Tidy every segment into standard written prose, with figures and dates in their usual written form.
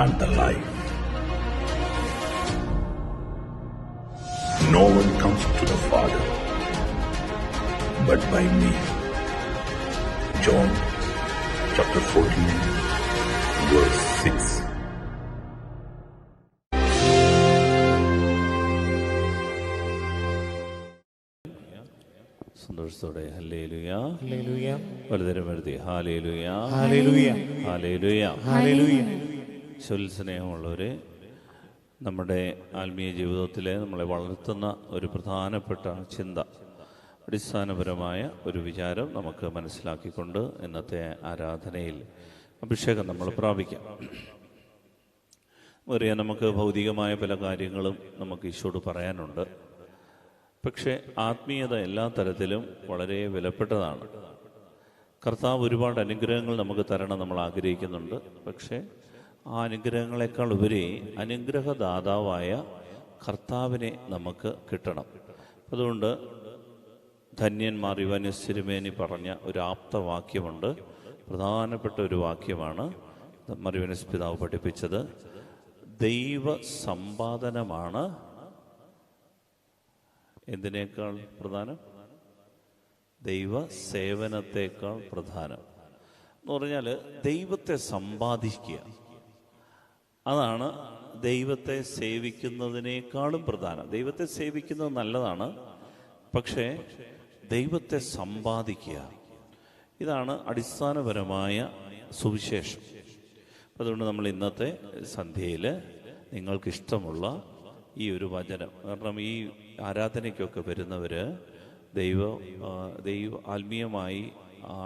and the life. No one comes to the Father but by me. John chapter 14, verse 6. സന്തോഷത്തോടെ hallelujah hallelujah വലുതരം എഴുതി hallelujah hallelujah hallelujah hallelujah. സ്നേഹമുള്ളവരെ, നമ്മുടെ ആത്മീയ ജീവിതത്തിലെ നമ്മളെ വളർത്തുന്ന ഒരു പ്രധാനപ്പെട്ട ചിന്ത, അടിസ്ഥാനപരമായ ഒരു വിചാരം നമുക്ക് മനസ്സിലാക്കിക്കൊണ്ട് ഇന്നത്തെ ആരാധനയിൽ അഭിഷേകം നമ്മൾ പ്രാപിക്കാം. അറിയാം, നമുക്ക് ഭൗതികമായ പല കാര്യങ്ങളും നമുക്ക് ഈശോട് പറയാനുണ്ട്. പക്ഷേ ആത്മീയത എല്ലാ തരത്തിലും വളരെ വിലപ്പെട്ടതാണ്. കർത്താവ് ഒരുപാട് അനുഗ്രഹങ്ങൾ നമുക്ക് തരണം നമ്മൾ ആഗ്രഹിക്കുന്നുണ്ട്. പക്ഷേ ആ അനുഗ്രഹങ്ങളെക്കാൾ ഉപരി അനുഗ്രഹദാതാവായ കർത്താവിനെ നമുക്ക് കിട്ടണം. അതുകൊണ്ട് ധന്യന്മാർ യുവനസ്തിരുമേനി പറഞ്ഞ ഒരു ആപ്തവാക്യമുണ്ട്. പ്രധാനപ്പെട്ട ഒരു വാക്യമാണ് മറിയൂനസ് പിതാവ് പഠിപ്പിച്ചത്. ദൈവ സമ്പാദനമാണ് എന്തിനേക്കാൾ പ്രധാനം? ദൈവ സേവനത്തേക്കാൾ പ്രധാനം എന്ന് പറഞ്ഞാൽ ദൈവത്തെ സമ്പാദിക്കുക, അതാണ് ദൈവത്തെ സേവിക്കുന്നതിനേക്കാളും പ്രധാനം. ദൈവത്തെ സേവിക്കുന്നത് നല്ലതാണ്, പക്ഷേ ദൈവത്തെ സമ്പാദിക്കുക, ഇതാണ് അടിസ്ഥാനപരമായ സുവിശേഷം. അതുകൊണ്ട് നമ്മൾ ഇന്നത്തെ സന്ധ്യയിൽ നിങ്ങൾക്കിഷ്ടമുള്ള ഈ ഒരു വചനം, കാരണം ഈ ആരാധനയ്ക്കൊക്കെ വരുന്നവർ ദൈവ ആത്മീയമായി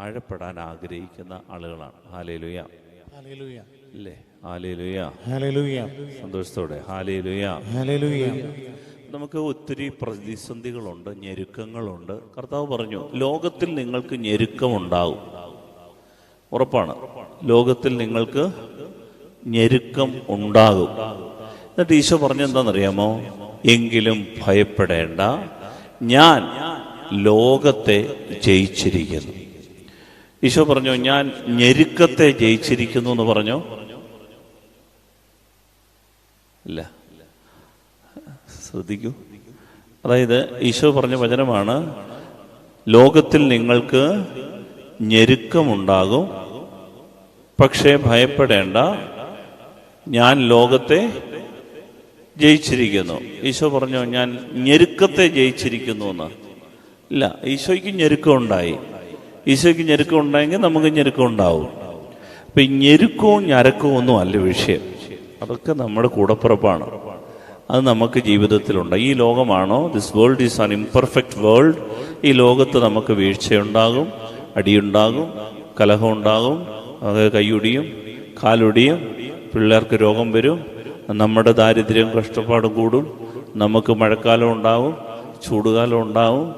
ആഴപ്പെടാൻ ആഗ്രഹിക്കുന്ന ആളുകളാണ്. ഹല്ലേലൂയ ഹല്ലേലൂയ അല്ലേ? Hallelujah hallelujah. സന്തോഷത്തോടെ ഹല്ലേലൂയ ഹല്ലേലൂയ. നമുക്ക് ഒത്തിരി പ്രതിസന്ധികളുണ്ട്, ഞെരുക്കങ്ങളുണ്ട്. കർത്താവ് പറഞ്ഞു, ലോകത്തിൽ നിങ്ങൾക്ക് ഞെരുക്കമുണ്ടാകും. ഉറപ്പാണ്, ലോകത്തിൽ നിങ്ങൾക്ക് ഞെരുക്കം ഉണ്ടാകും. എന്നിട്ട് ഈശോ പറഞ്ഞെന്താണെന്നറിയാമോ? എങ്കിലും ഭയപ്പെടേണ്ട, ഞാൻ ലോകത്തെ ജയിച്ചിരിക്കുന്നു. ഈശോ പറഞ്ഞു, ഞാൻ ഞെരുക്കത്തെ ജയിച്ചിരിക്കുന്നു എന്ന് പറഞ്ഞോ? ഇല്ല, ശ്രദ്ധിക്കൂ. അതായത് ഈശോ പറഞ്ഞ വചനമാണ്, ലോകത്തിൽ നിങ്ങൾക്ക് ഞെരുക്കമുണ്ടാകും, പക്ഷേ ഭയപ്പെടേണ്ട, ഞാൻ ലോകത്തെ ജയിച്ചിരിക്കുന്നു. ഈശോ പറഞ്ഞു, ഞാൻ ഞെരുക്കത്തെ ജയിച്ചിരിക്കുന്നു എന്ന്. ഇല്ല, ഈശോയ്ക്ക് ഞെരുക്കം ഉണ്ടായി. ഈശോയ്ക്ക് ഞെരുക്കം ഉണ്ടായെങ്കിൽ നമുക്ക് ഞെരുക്കം ഉണ്ടാവും. അപ്പം ഈ ഞെരുക്കവും ഞരക്കവും ഒന്നും അല്ല വിഷയം, അതൊക്കെ നമ്മുടെ കൂടപ്പിറപ്പാണ്. അത് നമുക്ക് ജീവിതത്തിലുണ്ട്. ഈ ലോകമാണോ? This world is an imperfect world. ഈ ലോകത്ത് നമുക്ക് വീഴ്ചയുണ്ടാകും, അടിയുണ്ടാകും, കലഹമുണ്ടാകും, കൈയൊടിയും കാലൊടിയും, പിള്ളേർക്ക് രോഗം വരും, നമ്മുടെ ദാരിദ്ര്യം കഷ്ടപ്പാടും കൂടും, നമുക്ക് മഴക്കാലം ഉണ്ടാവും, ചൂടുകാലം ഉണ്ടാവും,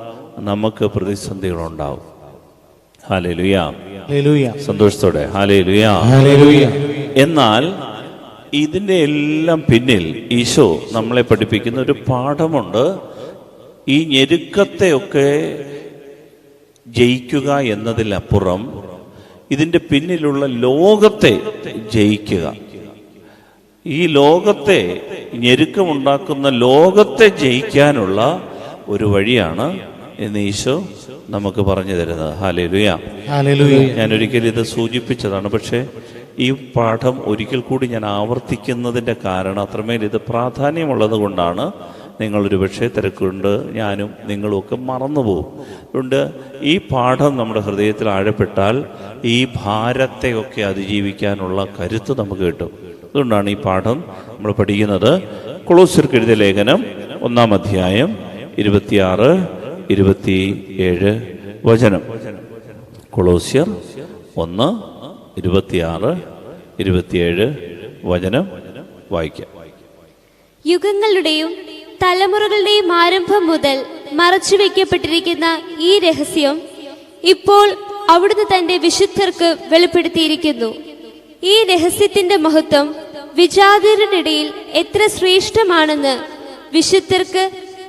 നമുക്ക് പ്രതിസന്ധികളുണ്ടാവും. Hallelujah hallelujah. സന്തോഷത്തോടെ ഹല്ലേലൂയ ഹല്ലേലൂയ. എന്നാൽ ഇതിൻ്റെ എല്ലാം പിന്നിൽ ഈശോ നമ്മളെ പഠിപ്പിക്കുന്ന ഒരു പാഠമുണ്ട്. ഈ ഞെരുക്കത്തെയൊക്കെ ജയിക്കുക എന്നതിലപ്പുറം ഇതിൻ്റെ പിന്നിലുള്ള ലോകത്തെ ജയിക്കുക. ഈ ലോകത്തെ ഞെരുക്കമുണ്ടാക്കുന്ന ലോകത്തെ ജയിക്കാനുള്ള ഒരു വഴിയാണ് എന്ന് ഈശോ നമുക്ക് പറഞ്ഞു തരുന്നത്. Hallelujah hallelujah. ഞാൻ ഒരിക്കൽ ഇത് സൂചിപ്പിച്ചതാണ്, പക്ഷേ ഈ പാഠം ഒരിക്കൽ കൂടി ഞാൻ ആവർത്തിക്കുന്നതിൻ്റെ കാരണം അത്രമേൽ ഇത് പ്രാധാന്യമുള്ളത് കൊണ്ടാണ്. നിങ്ങളൊരു പക്ഷേ തിരക്കുണ്ട്, ഞാനും നിങ്ങളുമൊക്കെ മറന്നുപോകും. അതുകൊണ്ട് ഈ പാഠം നമ്മുടെ ഹൃദയത്തിൽ ആഴപ്പെട്ടാൽ ഈ ഭാരത്തെയൊക്കെ അതിജീവിക്കാനുള്ള കരുത്ത് നമുക്ക് കിട്ടും. അതുകൊണ്ടാണ് ഈ പാഠം നമ്മൾ പഠിക്കുന്നത്. കൊളോസ്യർക്ക് എഴുതിയ ലേഖനം 1-ാം അധ്യായം 26-27 വചനം. കൊളോസ്യർ 1:26-27 വചനം വായിക്കാം. യുഗങ്ങളുടെയും തലമുറകളുടെയും ആരംഭം മുതൽ മറച്ചുവെക്കപ്പെട്ടിരിക്കുന്ന ഈ രഹസ്യം ഇപ്പോൾ അവിടുന്ന് തന്റെ വിശുദ്ധർക്ക് വെളിപ്പെടുത്തിയിരിക്കുന്നു. ഈ രഹസ്യത്തിന്റെ മഹത്വം വിജാതീയരുടെയിടയിൽ എത്ര ശ്രേഷ്ഠമാണെന്ന് വിശുദ്ധർക്ക്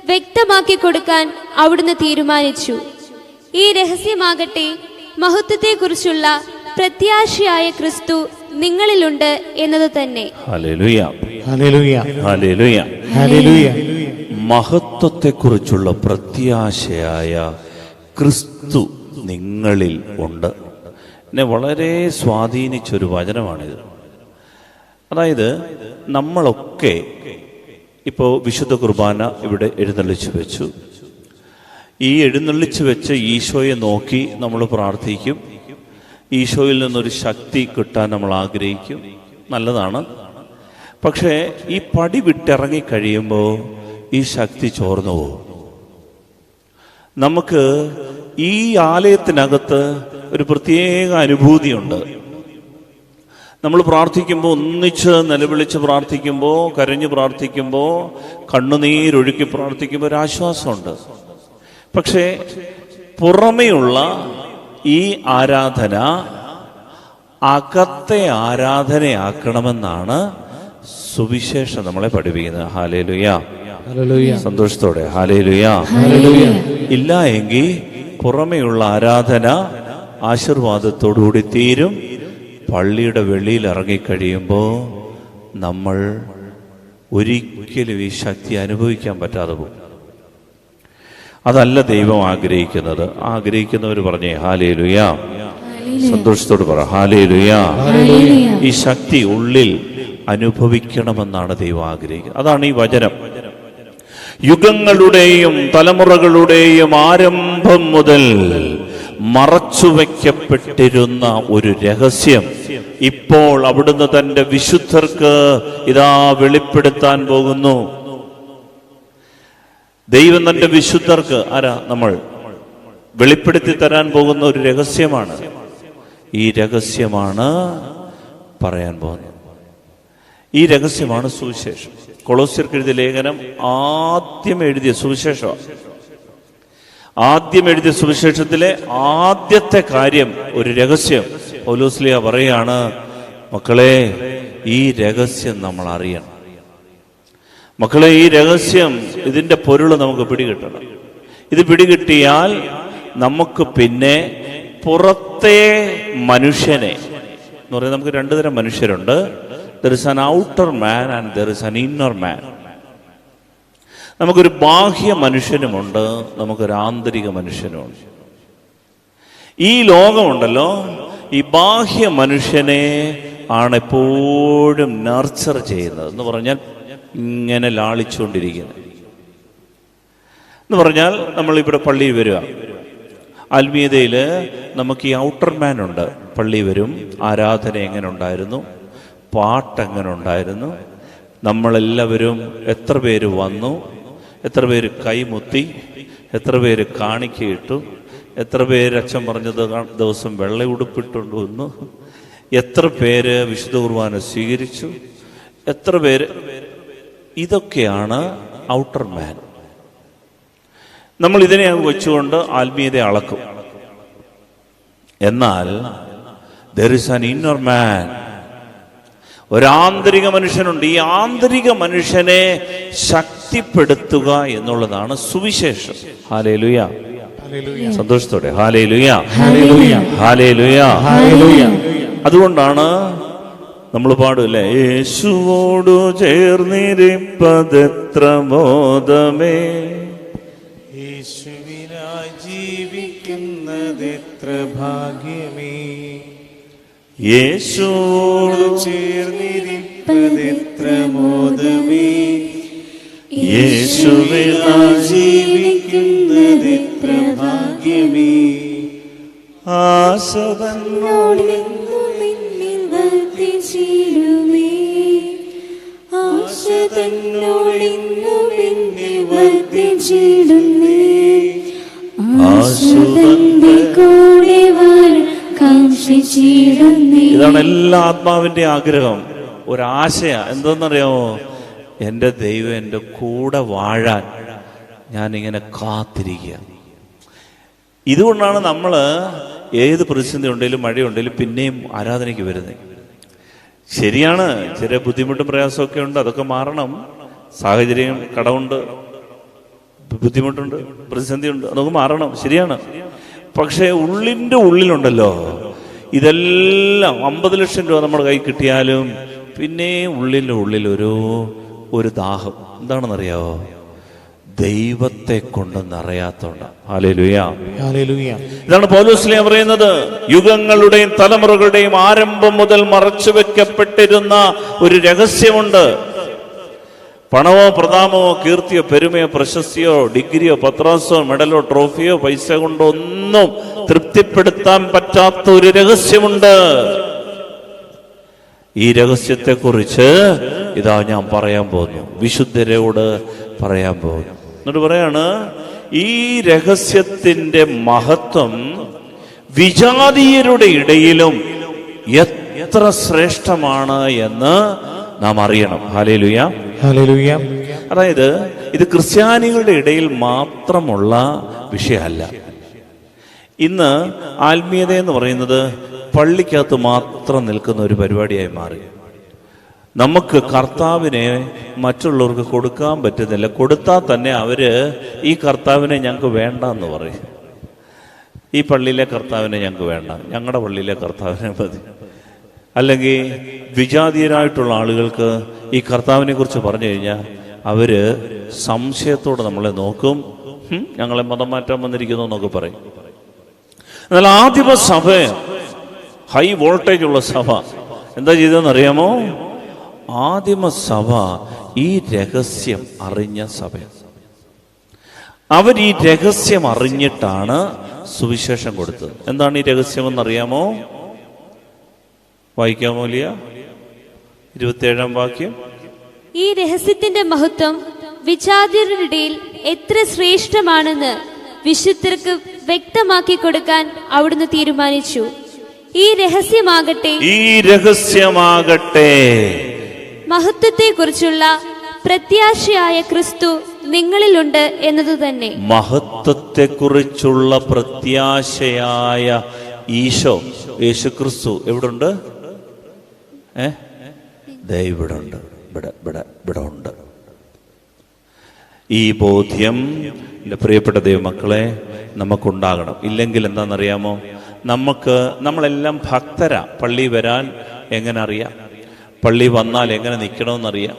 വ്യക്തമാക്കി കൊടുക്കാൻ അവിടുന്ന് തീരുമാനിച്ചു. ഈ രഹസ്യമാകട്ടെ മഹത്വത്തെക്കുറിച്ചുള്ള പ്രത്യാശയായ ക്രിസ്തു നിങ്ങളിലുണ്ട് എന്നത് തന്നെ. Hallelujah, hallelujah, hallelujah. ഹല്ലേലൂയ. മഹത്വത്തെക്കുറിച്ചുള്ള പ്രത്യാശയായ ക്രിസ്തു നിങ്ങളിൽ ഉണ്ട്. എന്നെ വളരെ സ്വാധീനിച്ചൊരു വചനമാണിത്. അതായത് നമ്മളൊക്കെ ഇപ്പോൾ വിശുദ്ധ കുർബാന ഇവിടെ എഴുന്നള്ളിച്ചു വെച്ചു. ഈ എഴുന്നള്ളിച്ചു വെച്ച ഈശോയെ നോക്കി നമ്മൾ പ്രാർത്ഥിക്കും. ഈശോയിൽ നിന്നൊരു ശക്തി കിട്ടാൻ നമ്മൾ ആഗ്രഹിക്കും. നല്ലതാണ്. പക്ഷേ ഈ പടി വിട്ടിറങ്ങി കഴിയുമ്പോൾ ഈ ശക്തി ചോർന്നു പോകും. നമുക്ക് ഈ ആലയത്തിനകത്ത് ഒരു പ്രത്യേക അനുഭൂതിയുണ്ട്. നമ്മൾ പ്രാർത്ഥിക്കുമ്പോൾ, ഒന്നിച്ച് നിലവിളിച്ച് പ്രാർത്ഥിക്കുമ്പോൾ, കരഞ്ഞ് പ്രാർത്ഥിക്കുമ്പോൾ, കണ്ണുനീരൊഴുക്കി പ്രാർത്ഥിക്കുമ്പോൾ ഒരു ആശ്വാസമുണ്ട്. പക്ഷേ പുറമെയുള്ള ഈ ആരാധന അകത്തെ ആരാധനയാക്കണമെന്നാണ് സുവിശേഷം നമ്മളെ പഠിപ്പിക്കുന്നത്. Hallelujah, hallelujah. സന്തോഷത്തോടെ ഹല്ലേലൂയ. ഹല്ലേലൂയ. ഇല്ല എങ്കിൽ പുറമെയുള്ള ആരാധന ആശീർവാദത്തോടുകൂടി തീരും. പള്ളിയുടെ വെളിയിൽ ഇറങ്ങിക്കഴിയുമ്പോൾ നമ്മൾ ഒരിക്കലും ഈ ശക്തി അനുഭവിക്കാൻ പറ്റാതെ പോകും. അതല്ല ദൈവം ആഗ്രഹിക്കുന്നത്. ആഗ്രഹിക്കുന്നവർ പറഞ്ഞേ ഹല്ലേലൂയ, സന്തോഷത്തോട് പറ ഹല്ലേലൂയ. ഈ ശക്തി ഉള്ളിൽ അനുഭവിക്കണമെന്നാണ് ദൈവം ആഗ്രഹിക്കുന്നത്. അതാണ് ഈ വചനം. യുഗങ്ങളുടെയും തലമുറകളുടെയും ആരംഭം മുതൽ മറച്ചുവെക്കപ്പെട്ടിരുന്ന ഒരു രഹസ്യം ഇപ്പോൾ അവിടുന്ന് തന്റെ വിശുദ്ധർക്ക് ഇതാ വെളിപ്പെടുത്താൻ പോകുന്നു. ദൈവം തന്റെ വിശുദ്ധർക്ക് നമ്മൾ വെളിപ്പെടുത്തി തരാൻ പോകുന്ന ഒരു രഹസ്യമാണ്. ഈ രഹസ്യമാണ് പറയാൻ പോകുന്നത്. ഈ രഹസ്യമാണ് സുവിശേഷം. കൊളോസ്യർക്ക് എഴുതിയ ലേഖനം ആദ്യം എഴുതിയ സുവിശേഷത്തിലെ ആദ്യത്തെ കാര്യം, ഒരു രഹസ്യം. പൗലോസ്ലീഹ പറയാണ്, മക്കളെ ഈ രഹസ്യം നമ്മൾ അറിയണം. മക്കളെ ഈ രഹസ്യം, ഇതിന്റെ പൊരുള് നമുക്ക് പിടികിട്ടണം. ഇത് പിടികിട്ടിയാൽ നമുക്ക് പിന്നെ പുറത്തെ മനുഷ്യനെ എന്ന് പറയുന്നത്, നമുക്ക് രണ്ടു തരം മനുഷ്യരുണ്ട്. There is an outer man and there is an inner man. നമുക്കൊരു ബാഹ്യ മനുഷ്യനുമുണ്ട്, നമുക്കൊരു ആന്തരിക മനുഷ്യനുമുണ്ട്. ഈ ലോകമുണ്ടല്ലോ, ഈ ബാഹ്യ മനുഷ്യനെ ആണ് എപ്പോഴും നർച്ചർ ചെയ്യുന്നത്. എന്ന് പറഞ്ഞാൽ ഇങ്ങനെ ലാളിച്ചുകൊണ്ടിരിക്കുന്നത്. എന്ന് പറഞ്ഞാൽ നമ്മളിവിടെ പള്ളിയിൽ വരിക, ആത്മീയതയിൽ നമുക്ക് ഈ ഔട്ടർ മാൻ ഉണ്ട്. പള്ളി വരും, ആരാധന എങ്ങനെ ഉണ്ടായിരുന്നു, പാട്ടെങ്ങനെ ഉണ്ടായിരുന്നു, നമ്മളെല്ലാവരും എത്ര പേര് വന്നു, എത്ര പേര് കൈമുത്തി, എത്ര പേര് കാണിക്കയിട്ടു, എത്ര പേര് അച്ഛൻ പറഞ്ഞത് ദിവസം വെള്ള ഉടുപ്പിട്ടുകൊണ്ട് വന്നു, എത്ര പേര് വിശുദ്ധ കുർബാന സ്വീകരിച്ചു, എത്ര പേര്. ഇതൊക്കെയാണ് ഔട്ടർ മാൻ. നമ്മൾ ഇതിനെ വെച്ചുകൊണ്ട് ആത്മീയത അളക്കും. എന്നാൽ there is an inner man, ഒരാന്തരിക മനുഷ്യനുണ്ട്. ഈ ആന്തരിക മനുഷ്യനെ ശക്തിപ്പെടുത്തുക എന്നുള്ളതാണ് സുവിശേഷം. ഹല്ലേലൂയ, സന്തോഷത്തോടെ ഹല്ലേലൂയ, ഹല്ലേലൂയ. അതുകൊണ്ടാണ് നമ്മൾ പാടില്ലേ, യേശുവോടു ചേർന്നിരിപ്പതെത്ര മോദമേ, യേശുവിനായി ജീവിക്കുന്നതെത്ര ഭാഗ്യമേ, യേശുവോടു ചേർന്നിരിപ്പതെത്ര മോദമേ, യേശുവിനായി ജീവിക്കുന്നതെത്ര ഭാഗ്യമേ, ആശതന്നോട് ഇതാണ് എല്ലാ ആത്മാവിന്റെ ആഗ്രഹം, ഒരാശയ. എന്തെന്നറിയാമോ? എൻ്റെ ദൈവം എൻ്റെ കൂടെ വാഴാൻ ഞാനിങ്ങനെ കാത്തിരിക്കുക. ഇതുകൊണ്ടാണ് നമ്മൾ ഏത് പ്രതിസന്ധി ഉണ്ടെങ്കിലും മഴയുണ്ടെങ്കിലും പിന്നെയും ആരാധനയ്ക്ക് വരുന്നത്. ശരിയാണ്, ചെറിയ ബുദ്ധിമുട്ടും പ്രയാസമൊക്കെ ഉണ്ട്, അതൊക്കെ മാറണം. സാഹചര്യം, കടമുണ്ട്, ബുദ്ധിമുട്ടുണ്ട്, പ്രതിസന്ധിയുണ്ട്, അതൊക്കെ മാറണം, ശരിയാണ്. പക്ഷെ ഉള്ളിൻ്റെ ഉള്ളിലുണ്ടല്ലോ ഇതെല്ലാം 50 ലക്ഷം രൂപ നമ്മുടെ കൈ കിട്ടിയാലും പിന്നെ ഉള്ളിൽ ഒരു ദാഹം എന്താണെന്നറിയാവോ? ദൈവത്തെ കൊണ്ട് നിറയാത്തോണ്ട. Hallelujah, hallelujah. ഇതാണ് പൗലോസ്ലീഹ പറയുന്നത്. യുഗങ്ങളുടെയും തലമുറകളുടെയും ആരംഭം മുതൽ മറച്ചു വെക്കപ്പെട്ടിരുന്ന ഒരു രഹസ്യമുണ്ട്. പണമോ പ്രതാപമോ കീർത്തിയോ പെരുമയോ പ്രശസ്തിയോ ഡിഗ്രിയോ പത്രാസോ മെഡലോ ട്രോഫിയോ പൈസ കൊണ്ടോ ഒന്നും തൃപ്തിപ്പെടുത്താൻ പറ്റാത്ത ഒരു രഹസ്യമുണ്ട്. ഈ രഹസ്യത്തെക്കുറിച്ച് ഇതാ ഞാൻ പറയാൻ പോകുന്നു, വിശുദ്ധരോട് പറയാൻ പോകുന്നു. എന്നിട്ട് പറയാണ്, ഈ രഹസ്യത്തിന്റെ മഹത്വം വിജാതീയരുടെ ഇടയിലും എത്ര ശ്രേഷ്ഠമാണ് എന്ന് നാം അറിയണം. Hallelujah, hallelujah. അതായത് ഇത് ക്രിസ്ത്യാനികളുടെ ഇടയിൽ മാത്രമുള്ള വിഷയമല്ല. ഇന്ന് ആത്മീയത എന്ന് പറയുന്നത് പള്ളിക്കകത്ത് മാത്രം നിൽക്കുന്ന ഒരു പരിപാടിയായി മാറി. നമുക്ക് കർത്താവിനെ മറ്റുള്ളവർക്ക് കൊടുക്കാൻ പറ്റുന്നില്ല. കൊടുത്താൽ തന്നെ അവര് ഈ കർത്താവിനെ ഞങ്ങൾക്ക് വേണ്ട എന്ന് പറയും. ഈ പള്ളിയിലെ കർത്താവിനെ ഞങ്ങൾക്ക് വേണ്ട, ഞങ്ങളുടെ പള്ളിയിലെ കർത്താവിനെ മതി. അല്ലെങ്കിൽ വിജാതീയരായിട്ടുള്ള ആളുകൾക്ക് ഈ കർത്താവിനെ കുറിച്ച് പറഞ്ഞു കഴിഞ്ഞാൽ അവര് സംശയത്തോടെ നമ്മളെ നോക്കും. ഞങ്ങളെ മതം മാറ്റാൻ വന്നിരിക്കുന്നു എന്നൊക്കെ പറയും. എന്നാൽ ആദിമ സഭ, ഹൈ വോൾട്ടേജ് ഉള്ള സഭ എന്താ ചെയ്തതെന്ന് അറിയാമോ? ആദിമ സഭ ഈ രഹസ്യം അറിഞ്ഞ സഭ. അവർ ഈ രഹസ്യം അറിഞ്ഞിട്ടാണ് സുവിശേഷം കൊടുത്തത്. എന്താണ് ഈ രഹസ്യം എന്നറിയാമോ? വായിക്കാമോ ലിയ? 27-ാം വാക്യം. ഈ രഹസ്യത്തിന്റെ മഹത്വം വിജാതീയരുടെ ഇടയിൽ എത്ര ശ്രേഷ്ഠമാണെന്ന് വിശുദ്ധർക്ക് വ്യക്തമാക്കി കൊടുക്കാൻ അവിടുന്ന് തീരുമാനിച്ചു. ഈ രഹസ്യമാകട്ടെ മഹത്വത്തെ കുറിച്ചുള്ള പ്രത്യാശയായ ക്രിസ്തു നിങ്ങളിലുണ്ട് എന്നത് തന്നെ. മഹത്വത്തെ കുറിച്ചുള്ള പ്രത്യാശയായ ഈശോ, യേശു ക്രിസ്തു എവിടുണ്ട്? ഇവിടുണ്ട്, ഇവിടെ ഉണ്ട്. ഈ ബോധ്യം എൻ്റെ പ്രിയപ്പെട്ട ദൈവമക്കളെ നമുക്കുണ്ടാകണം. ഇല്ലെങ്കിൽ എന്താണെന്നറിയാമോ? നമ്മളെല്ലാം ഭക്തരാ. പള്ളി വരാൻ എങ്ങനെ അറിയാം? പള്ളി വന്നാൽ എങ്ങനെ നിൽക്കണമെന്നറിയാം.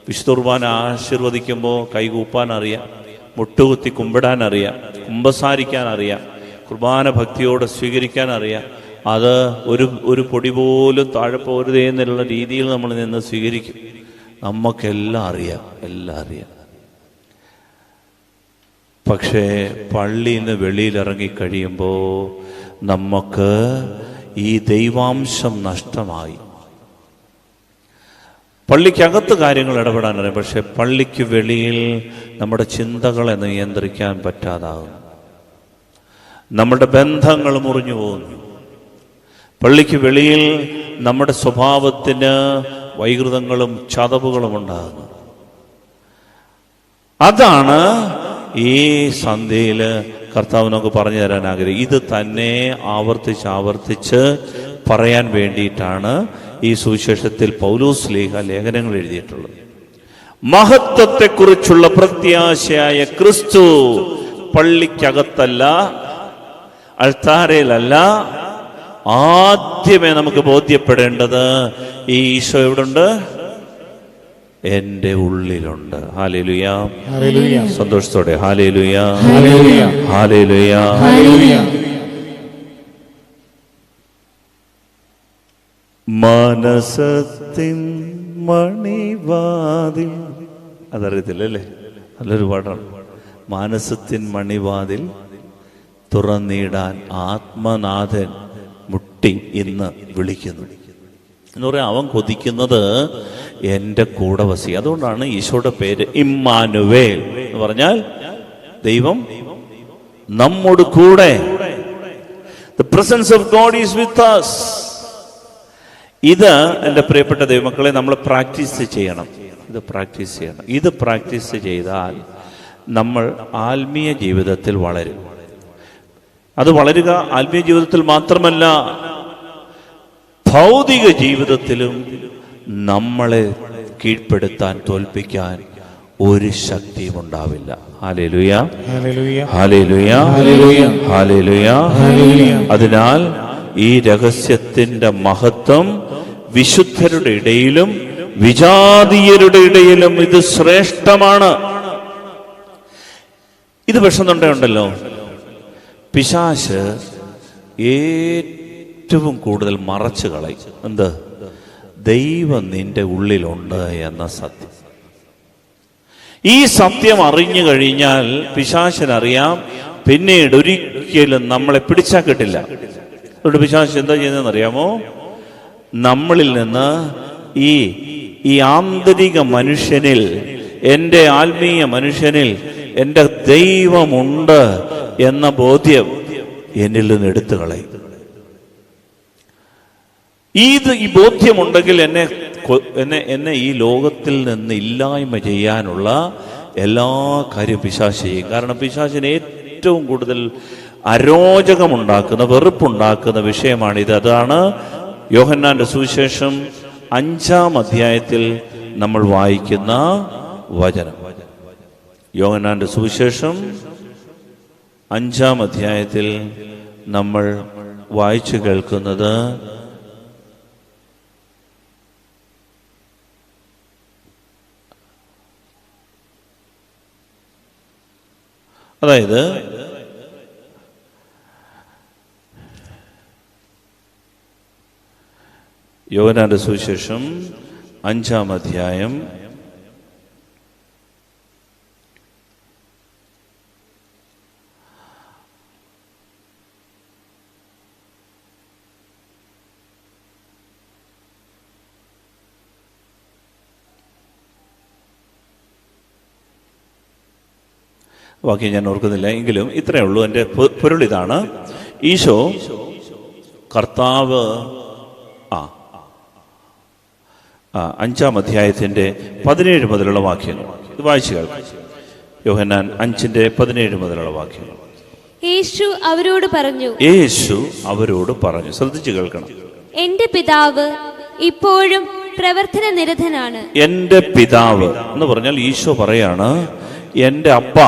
വിശുദ്ധ കുർബാന ആശീർവദിക്കുമ്പോൾ കൈകൂപ്പാൻ അറിയാം, മുട്ടുകുത്തി കുമ്പിടാൻ അറിയാം, കുമ്പസാരിക്കാൻ അറിയാം, കുർബാന ഭക്തിയോടെ സ്വീകരിക്കാൻ അറിയാം. അത് ഒരു പൊടി പോലും താഴെ പോരുതേ എന്നുള്ള രീതിയിൽ നമ്മൾ നിന്ന് സ്വീകരിക്കും. നമുക്കെല്ലാം അറിയാം, എല്ലാം അറിയാം. പക്ഷേ പള്ളിയിൽ നിന്ന് വെളിയിലിറങ്ങിക്കഴിയുമ്പോൾ നമുക്ക് ഈ ദൈവാംശം നഷ്ടമായി. പള്ളിക്കകത്ത് കാര്യങ്ങൾ ഇടപെടാനറിയാം, പക്ഷെ പള്ളിക്ക് വെളിയിൽ നമ്മുടെ ചിന്തകളെ നിയന്ത്രിക്കാൻ പറ്റാതാകുന്നു. നമ്മുടെ ബന്ധങ്ങൾ മുറിഞ്ഞു പോകുന്നു. പള്ളിക്ക് വെളിയിൽ നമ്മുടെ സ്വഭാവത്തിന് വൈകൃതങ്ങളും ചതവുകളും ഉണ്ടാകുന്നു. അതാണ് ഈ സന്ധ്യയിൽ കർത്താവ് നമുക്ക് പറഞ്ഞു തരാൻ ആഗ്രഹിക്കും. ഇത് തന്നെ ആവർത്തിച്ച് പറയാൻ വേണ്ടിയിട്ടാണ് ഈ സുവിശേഷത്തിൽ പൗലോസ്ലീഹ ലേഖനങ്ങൾ എഴുതിയിട്ടുള്ളത്. മഹത്വത്തെക്കുറിച്ചുള്ള പ്രത്യാശയായ ക്രിസ്തു പള്ളിക്കകത്തല്ല, അൾത്താരയിലല്ല. ആദ്യമേ നമുക്ക് ബോധ്യപ്പെടേണ്ടത് ഈ ഈശോ എവിടുണ്ട്? എന്റെ ഉള്ളിലുണ്ട്. ഹല്ലേലൂയ, സന്തോഷത്തോടെ ഹല്ലേലൂയ, ഹല്ലേലൂയ. മനസത്തിൻ മണിവാതിൽ, അതറിയത്തില്ലല്ലേ? നല്ലൊരു പാട്ടാണ്. മനസത്തിൻ മണിവാതിൽ തുറന്നിടാൻ ആത്മനാഥൻ മുട്ടി ഇന്ന് വിളിക്കുന്നു എന്ന് പറയാം. അവൻ കൊതിക്കുന്നത് എൻ്റെ കൂടെ വസി. അതുകൊണ്ടാണ് ഈശോയുടെ പേര് ഇമ്മാനുവേൽ എന്ന് പറഞ്ഞാൽ ദൈവം നമ്മോട് കൂടെ. The presence of God is with us. ഇത് എൻ്റെ പ്രിയപ്പെട്ട ദൈവമക്കളെ നമ്മൾ പ്രാക്ടീസ് ചെയ്യണം. ഇത് പ്രാക്ടീസ് ചെയ്താൽ നമ്മൾ ആത്മീയ ജീവിതത്തിൽ വളരും. അത് വളരുക ആത്മീയ ജീവിതത്തിൽ മാത്രമല്ല, ഭൗതിക ജീവിതത്തിലും നമ്മളെ കീഴ്പ്പെടുത്താൻ, തോൽപ്പിക്കാൻ ഒരു ശക്തിയും ഉണ്ടാവില്ല. Hallelujah, hallelujah, hallelujah. അതിനാൽ ഈ രഹസ്യത്തിന്റെ മഹത്വം വിശുദ്ധരുടെ ഇടയിലും വിജാതീയരുടെ ഇടയിലും ഇത് ശ്രേഷ്ഠമാണ്. ഇത് വിഷന്നുണ്ടല്ലോ, പിശാച് ഏറ്റവും കൂടുതൽ മറച്ചു കളയും. എന്ത്? ദൈവം നിന്റെ ഉള്ളിലുണ്ട് എന്ന സത്യം. ഈ സത്യം അറിഞ്ഞു കഴിഞ്ഞാൽ പിശാചിനറിയാം പിന്നീട് ഒരിക്കലും നമ്മളെ പിടിച്ചാൽ കിട്ടില്ല. അതുകൊണ്ട് പിശാച് എന്താ ചെയ്യുന്നതെന്ന് അറിയാമോ? നമ്മളിൽ നിന്ന് ഈ ആന്തരിക മനുഷ്യനിൽ, എൻ്റെ ആത്മീയ മനുഷ്യനിൽ എൻ്റെ ദൈവമുണ്ട് എന്ന ബോധ്യം എന്നിൽ നിന്ന് എടുത്തു കളയും. ഈ ബോധ്യമുണ്ടെങ്കിൽ എന്നെ ഈ ലോകത്തിൽ നിന്ന് ഇല്ലായ്മ ചെയ്യാനുള്ള എല്ലാ കാര്യവും പിശാച് ചെയ്യും. കാരണം പിശാചിന് ഏറ്റവും കൂടുതൽ അരോചകമുണ്ടാക്കുന്ന, വെറുപ്പുണ്ടാക്കുന്ന വിഷയമാണിത്. അതാണ് യോഹന്നാന്റെ സുവിശേഷം 5-ാം അധ്യായത്തിൽ നമ്മൾ വായിക്കുന്ന വചനം. യോഹന്നാന്റെ സുവിശേഷം 5-ാം അധ്യായത്തിൽ നമ്മൾ വായിച്ചു കേൾക്കുന്നത് അതായത് യോഹന്നാന്റെ സുവിശേഷം 5-ാം അധ്യായം വാക്യം ഞാൻ ഓർക്കുന്നില്ല, എങ്കിലും ഇത്രയേ ഉള്ളൂ. എൻ്റെ പൊരുൾ ഇതാണ്. ഈശോ കർത്താവ് 5-ാം അധ്യായത്തിൻ്റെ 17 മുതലുള്ള വാക്യങ്ങൾ ഇത് വായിച്ചു കേൾക്കാം. യോഹന്നാൻ 5:17 മുതലുള്ള വാക്യങ്ങൾ. യേശു അവരോട് പറഞ്ഞു, ശ്രദ്ധിച്ചു കേൾക്കണം. എന്റെ പിതാവ് ഇപ്പോഴും പ്രവർത്തന നിരതനാണ്. എന്റെ പിതാവ് എന്ന് പറഞ്ഞാൽ ഈശോ പറയാണ്, എന്റെ അപ്പ,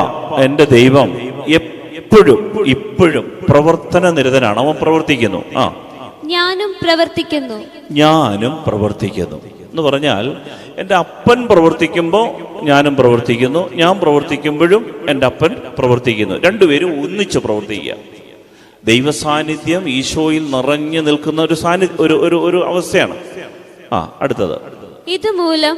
എന്റെ ദൈവം ഇപ്പോഴും പ്രവർത്തന നിരതനാണ്. അവൻ പ്രവർത്തിക്കുന്നു. ഞാനും പ്രവർത്തിക്കുന്നു എന്ന് പറഞ്ഞാൽ എൻ്റെ അപ്പൻ പ്രവർത്തിക്കുമ്പോൾ ഞാനും പ്രവർത്തിക്കുന്നു, ഞാൻ പ്രവർത്തിക്കുമ്പോഴും എൻ്റെ അപ്പൻ പ്രവർത്തിക്കുന്നു. രണ്ടുപേരും ഒന്നിച്ച് പ്രവർത്തിക്കുക. ദൈവസാന്നിധ്യം ഈശോയിൽ നിറഞ്ഞു നിൽക്കുന്ന ഒരു അവസ്ഥയാണ്. അടുത്തത്, ഇതുമൂലം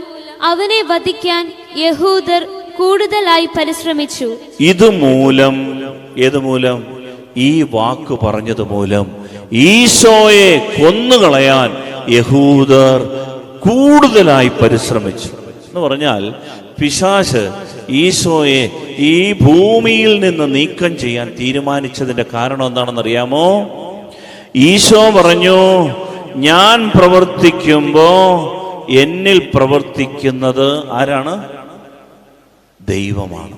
അവനെ വധിക്കാൻ യഹൂദർ കൂടുതലായി പരിശ്രമിച്ചു. ഏതുമൂലം? ഈ വാക്ക് പറഞ്ഞത് മൂലം ഈശോയെ കൊന്നുകളയാൻ യഹൂദർ കൂടുതലായി പരിശ്രമിച്ചു. എന്ന് പറഞ്ഞാൽ പിശാച് ഈശോയെ ഈ ഭൂമിയിൽ നിന്ന് നീക്കം ചെയ്യാൻ തീരുമാനിച്ചതിന്റെ കാരണം എന്താണെന്നറിയാമോ? ഈശോ പറഞ്ഞു, ഞാൻ പ്രവർത്തിക്കുമ്പോ എന്നിൽ പ്രവർത്തിക്കുന്നത് ആരാണ്? ദൈവമാണ്.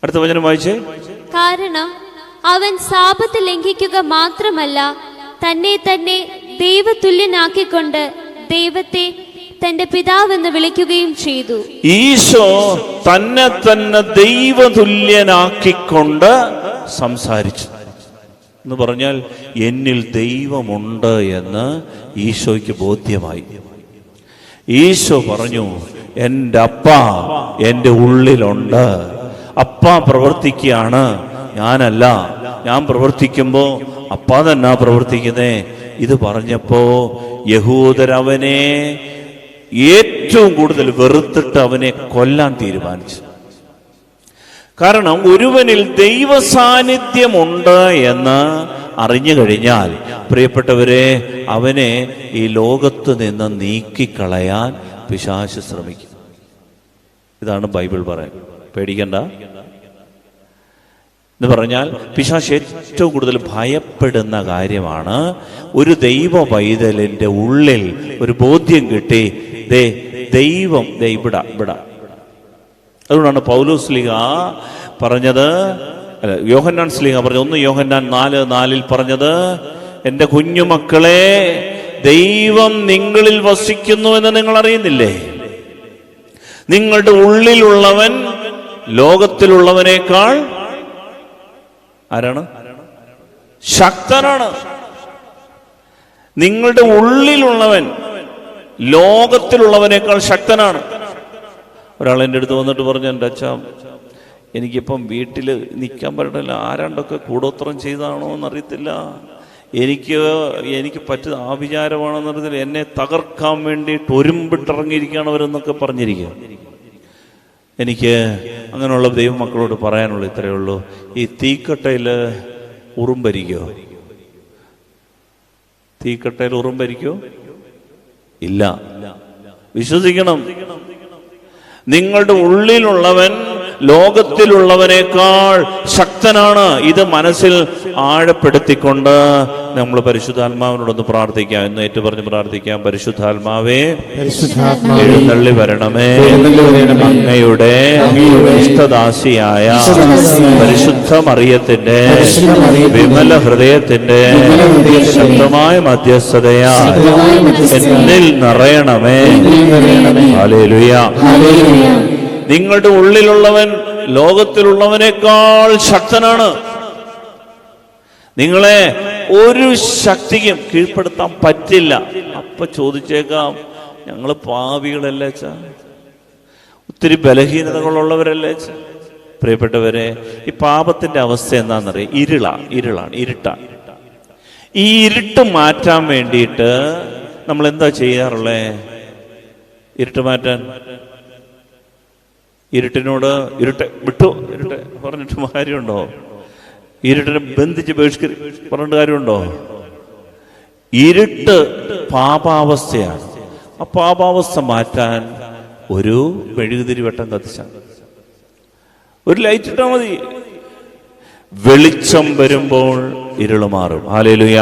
അടുത്ത വചനം വായിച്ചേ. കാരണം അവൻ സാബത്ത് ലംഘിക്കുക മാത്രമല്ല, തന്നെ ദൈവതുല്യനാക്കിക്കൊണ്ട് ദൈവത്തെ തന്റെ പിതാവെന്ന് വിളിക്കുകയും ചെയ്തു. ഈശോ തന്നെ ദൈവതുല്യനാക്കിക്കൊണ്ട് സംസാരിച്ചു എന്ന് പറഞ്ഞാൽ എന്നിൽ ദൈവമുണ്ട് എന്ന് ഈശോയ്ക്ക് ബോധ്യമായി. ഈശോ പറഞ്ഞു, എൻ്റെ അപ്പ എൻ്റെ ഉള്ളിലുണ്ട്. അപ്പ പ്രവർത്തിക്കുകയാണ്, ഞാനല്ല. ഞാൻ പ്രവർത്തിക്കുമ്പോൾ അപ്പ തന്നെ പ്രവർത്തിക്കുന്നേ. ഇത് പറഞ്ഞപ്പോ യഹൂദരവനെ ഏറ്റവും കൂടുതൽ വെറുത്തിട്ട് അവനെ കൊല്ലാൻ തീരുമാനിച്ചു. കാരണം ഒരുവനിൽ ദൈവ സാന്നിധ്യമുണ്ട് എന്ന് അറിഞ്ഞു കഴിഞ്ഞാൽ, പ്രിയപ്പെട്ടവരെ, അവനെ ഈ ലോകത്ത് നിന്ന് നീക്കിക്കളയാൻ പിശാച് ശ്രമിക്കും. ഇതാണ് ബൈബിൾ പറയുന്നത്. പേടിക്കണ്ട എന്ന് പറഞ്ഞാൽ പിശാച് ഏറ്റവും കൂടുതൽ ഭയപ്പെടുന്ന കാര്യമാണ് ഒരു ദൈവ പൈതലിന്റെ ഉള്ളിൽ ഒരു ബോധ്യം കിട്ടി, ദൈവം ഇവിടെ. അതുകൊണ്ടാണ് പൗലോസ് ശ്ലീഹ പറഞ്ഞത്, യോഹന്നാൻ ശ്ലീഹ പറഞ്ഞത്, 1 യോഹന്നാൻ 4:4 പറഞ്ഞത്, എൻ്റെ കുഞ്ഞുമക്കളെ, ദൈവം നിങ്ങളിൽ വസിക്കുന്നു എന്ന് നിങ്ങൾ അറിയുന്നില്ലേ? നിങ്ങളുടെ ഉള്ളിലുള്ളവൻ ലോകത്തിലുള്ളവനേക്കാൾ ആരാണ്? ശക്തനാണ്. നിങ്ങളുടെ ഉള്ളിലുള്ളവൻ ലോകത്തിലുള്ളവനേക്കാൾ ശക്തനാണ്. ഒരാൾ എൻ്റെ അടുത്ത് വന്നിട്ട് പറഞ്ഞു, എൻ്റെ അച്ഛാ, എനിക്കിപ്പം വീട്ടിൽ നിൽക്കാൻ പറ്റില്ല, ആരാണ്ടൊക്കെ കൂടോത്രം ചെയ്താണോ എന്നറിയത്തില്ല, എനിക്ക് പറ്റുന്ന ആഭിചാരമാണെന്ന് അറിയത്തില്ല, എന്നെ തകർക്കാൻ വേണ്ടിയിട്ട് ഒരുമ്പിട്ടിറങ്ങിയിരിക്കുകയാണ് അവരെന്നൊക്കെ പറഞ്ഞിരിക്കുക. എനിക്ക് അങ്ങനെയുള്ള ദൈവമക്കളോട് പറയാനുള്ള ഇത്രയേ ഉള്ളൂ, ഈ തീക്കട്ടയിൽ ഉറുമ്പരിക്കോ? തീക്കട്ടയിൽ ഉറുമ്പരിക്കോ? ഇല്ല. വിശ്വസിക്കണം, നിങ്ങളുടെ ഉള്ളിലുള്ളവൻ ലോകത്തിലുള്ളവനേക്കാൾ ശക്തനാണ്. ഇത് മനസ്സിൽ ആഴപ്പെടുത്തിക്കൊണ്ട് നമ്മൾ പരിശുദ്ധാത്മാവിനോടൊന്ന് പ്രാർത്ഥിക്കാം. എന്ന് ഏറ്റുപറഞ്ഞ് പ്രാർത്ഥിക്കാം. പരിശുദ്ധാത്മാവേ, എഴുന്നള്ളി വരണമേ. അങ്ങയുടെ ഇഷ്ടദാസിയായ പരിശുദ്ധ മറിയത്തിന്റെ വിമല ഹൃദയത്തിന്റെ ശക്തമായ മധ്യസ്ഥതയാൽ എന്നിൽ നിറയണമേ. ഹല്ലേലൂയ. നിങ്ങളുടെ ഉള്ളിലുള്ളവൻ ലോകത്തിലുള്ളവനേക്കാൾ ശക്തനാണ്. നിങ്ങളെ ഒരു ശക്തിക്കും കീഴ്പ്പെടുത്താൻ പറ്റില്ല. അപ്പൊ ചോദിച്ചേക്കാം, ഞങ്ങൾ പാപികളല്ലേ അച്ഛാ, ഒത്തിരി ബലഹീനതകളുള്ളവരല്ലേ അച്ഛാ? പ്രിയപ്പെട്ടവരെ, ഈ പാപത്തിന്റെ അവസ്ഥ എന്താണെന്നറിയാം? ഇരുട്ടാണ്. ഈ ഇരുട്ട് മാറ്റാൻ വേണ്ടിയിട്ട് നമ്മൾ എന്താ ചെയ്യാറുള്ളേ? ഇരുട്ട് മാറ്റാൻ ഇരുട്ടിനോട് ഇരുട്ടെ വിട്ടു, ഇരുട്ടെ പറഞ്ഞിട്ട് കാര്യമുണ്ടോ? ഇരുട്ടിനെ ബന്ധിച്ച് പറഞ്ഞിട്ട് കാര്യമുണ്ടോ? ഇരുട്ട് പാപാവസ്ഥയാണ്. ആ പാപാവസ്ഥ മാറ്റാൻ ഒരു മെഴുകുതിരി വെട്ടം കത്തിച്ചാൽ, ഒരു ലൈറ്റ് ഇട്ടാൽ മതി. വെളിച്ചം വരുമ്പോൾ ഇരുള് മാറും. ഹല്ലേലൂയ.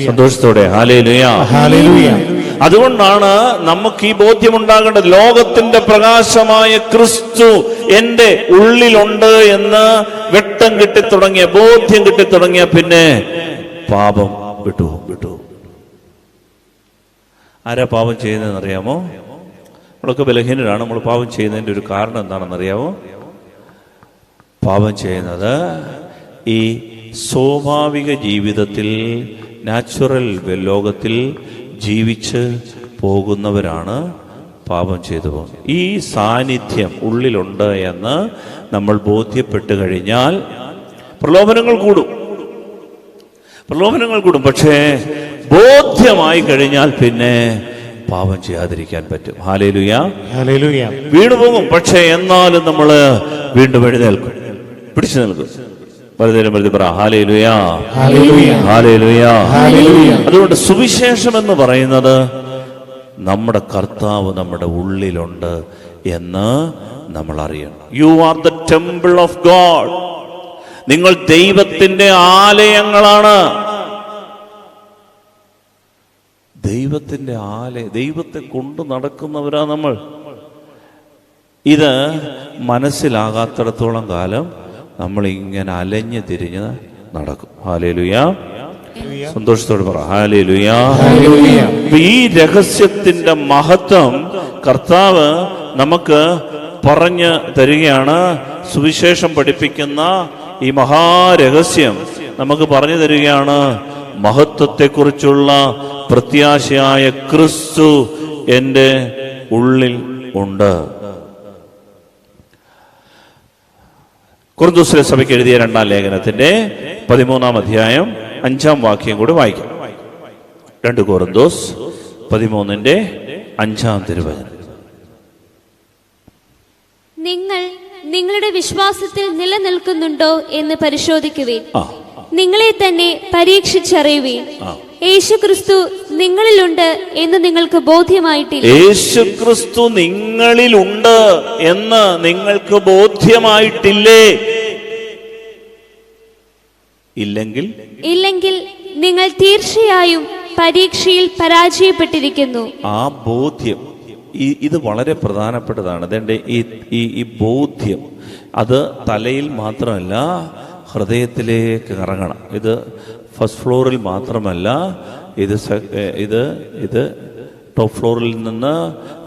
സന്തോഷത്തോടെ ഹല്ലേലൂയ. അതുകൊണ്ടാണ് നമുക്ക് ഈ ബോധ്യമുണ്ടാകേണ്ടത്. ലോകത്തിന്റെ പ്രകാശമായ ക്രിസ്തു എന്റെ ഉള്ളിലുണ്ട് എന്ന് വെട്ടം കിട്ടിത്തുടങ്ങിയ, ബോധ്യം കിട്ടിത്തുടങ്ങിയ പിന്നെ പാപം വിട്ടു. ആരാ പാപം ചെയ്യുന്നതെന്ന് അറിയാമോ? നമ്മളൊക്കെ ബലഹീനരാണ്. നമ്മൾ പാപം ചെയ്യുന്നതിന്റെ ഒരു കാരണം എന്താണെന്നറിയാമോ? പാപം ചെയ്യുന്നത് ഈ സ്വാഭാവിക ജീവിതത്തിൽ, നാച്ചുറൽ ലോകത്തിൽ ജീവിച്ച് പോകുന്നവരാണ് പാപം ചെയ്തു പോകുന്നത്. ഈ സാന്നിധ്യം ഉള്ളിലുണ്ട് എന്ന് നമ്മൾ ബോധ്യപ്പെട്ട് കഴിഞ്ഞാൽ പ്രലോഭനങ്ങൾ കൂടും. പക്ഷേ ബോധ്യമായി കഴിഞ്ഞാൽ പിന്നെ പാപം ചെയ്യാതിരിക്കാൻ പറ്റും. ഹല്ലേലൂയ. വീണു പോകും, പക്ഷേ എന്നാലും നമ്മൾ വീണ്ടും എഴുന്നേൽക്കും, പിടിച്ചു നിൽക്കും. അതുകൊണ്ട് സുവിശേഷം എന്ന് പറയുന്നത് നമ്മുടെ കർത്താവ് നമ്മുടെ ഉള്ളിലുണ്ട് എന്ന് നമ്മൾ അറിയണം. You are the temple of God. നിങ്ങൾ ദൈവത്തിന്റെ ആലയങ്ങളാണ്. ദൈവത്തിന്റെ ദൈവത്തെ കൊണ്ടു നടക്കുന്നവരാ നമ്മൾ. ഇത് മനസ്സിലാകാത്തിടത്തോളം കാലം നമ്മൾ ഇങ്ങനെ അലഞ്ഞു തിരിഞ്ഞ് നടക്കും. ഹല്ലേലൂയ. സന്തോഷത്തോടെ പറ ഹല്ലേലൂയ. ഈ രഹസ്യത്തിന്റെ മഹത്വം കർത്താവ് നമുക്ക് പറഞ്ഞു തരികയാണ്. സുവിശേഷം പഠിപ്പിക്കുന്ന ഈ മഹാരഹസ്യം നമുക്ക് പറഞ്ഞു തരികയാണ്. മഹത്വത്തെക്കുറിച്ചുള്ള പ്രത്യാശയായ ക്രിസ്തു എൻ്റെ ഉള്ളിൽ ഉണ്ട്. കൊരിന്ത്യരെ സഭയ്ക്ക് എഴുതിയ 2-ാം ലേഖനത്തിന്റെ 13-ാം അധ്യായം 5-ാം വാക്യം കൂടി വായിക്കാം. 2 കൊരിന്ത്യർ 13-ന്റെ 5-ാം തിരുവചനം. നിങ്ങൾ നിങ്ങളുടെ വിശ്വാസത്തിൽ നിലനിൽക്കുന്നുണ്ടോ എന്ന് പരിശോധിക്കുവിൻ. നിങ്ങളെ തന്നെ പരീക്ഷിച്ചറിയുവിൻ. യേശുക്രിസ്തു നിങ്ങളിലുണ്ട് എന്ന് നിങ്ങൾക്ക് ബോധ്യമായിട്ടില്ല. യേശുക്രിസ്തു നിങ്ങളിലുണ്ട് എന്ന് നിങ്ങൾക്ക് ബോധ്യമായിട്ടില്ലേ? ഇല്ലെങ്കിൽ നിങ്ങൾ തീർച്ചയായും പരീക്ഷയിൽ പരാജയപ്പെട്ടിരിക്കുന്നു. ആ ബോധ്യം ഇത് വളരെ പ്രധാനപ്പെട്ടതാണ്. അതിന്റെ ഈ ബോധ്യം അത് തലയിൽ മാത്രമല്ല ഹൃദയത്തിലേക്ക് ഇറങ്ങണം. ഇത് ഫസ്റ്റ് ഫ്ലോറിൽ മാത്രമല്ല, ഇത് ടോപ്പ് ഫ്ലോറിൽ നിന്ന്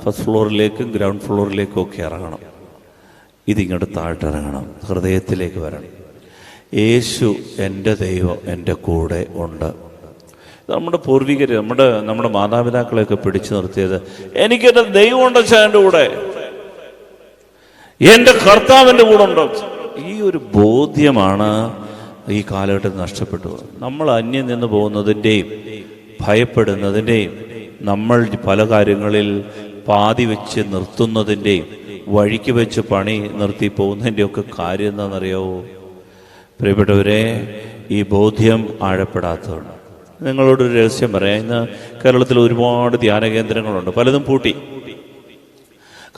ഫസ്റ്റ് ഫ്ലോറിലേക്കും ഗ്രൗണ്ട് ഫ്ലോറിലേക്കും ഒക്കെ ഇറങ്ങണം. ഇതിങ്ങോട്ട് താഴ്ത്തിറങ്ങണം, ഹൃദയത്തിലേക്ക് വരണം. യേശു എൻ്റെ ദൈവം എൻ്റെ കൂടെ ഉണ്ട്. നമ്മുടെ പൂർവികർ, നമ്മുടെ മാതാപിതാക്കളെയൊക്കെ പിടിച്ചു നിർത്തിയത് എനിക്കെൻ്റെ ദൈവമുണ്ട് എൻ്റെ കൂടെ, എൻ്റെ കർത്താവിൻ്റെ കൂടെ ഉണ്ട്. ഈ ഒരു ബോധ്യമാണ് ഈ കാലഘട്ടത്തിൽ നഷ്ടപ്പെട്ടു. നമ്മൾ അന്യം നിന്ന് പോകുന്നതിൻ്റെയും ഭയപ്പെടുന്നതിൻ്റെയും നമ്മൾ പല കാര്യങ്ങളിൽ പാതി വെച്ച് നിർത്തുന്നതിൻ്റെയും വഴിക്ക് വെച്ച് പണി നിർത്തി പോകുന്നതിൻ്റെയൊക്കെ കാര്യം എന്താണെന്നറിയാവോ പ്രിയപ്പെട്ടവരെ? ഈ ബോധ്യം ആഴപ്പെടാത്തതാണ്. നിങ്ങളോടൊരു രഹസ്യം പറയാം. ഇന്ന് കേരളത്തിൽ ഒരുപാട് ധ്യാന കേന്ദ്രങ്ങളുണ്ട്, പലതും പൂട്ടി.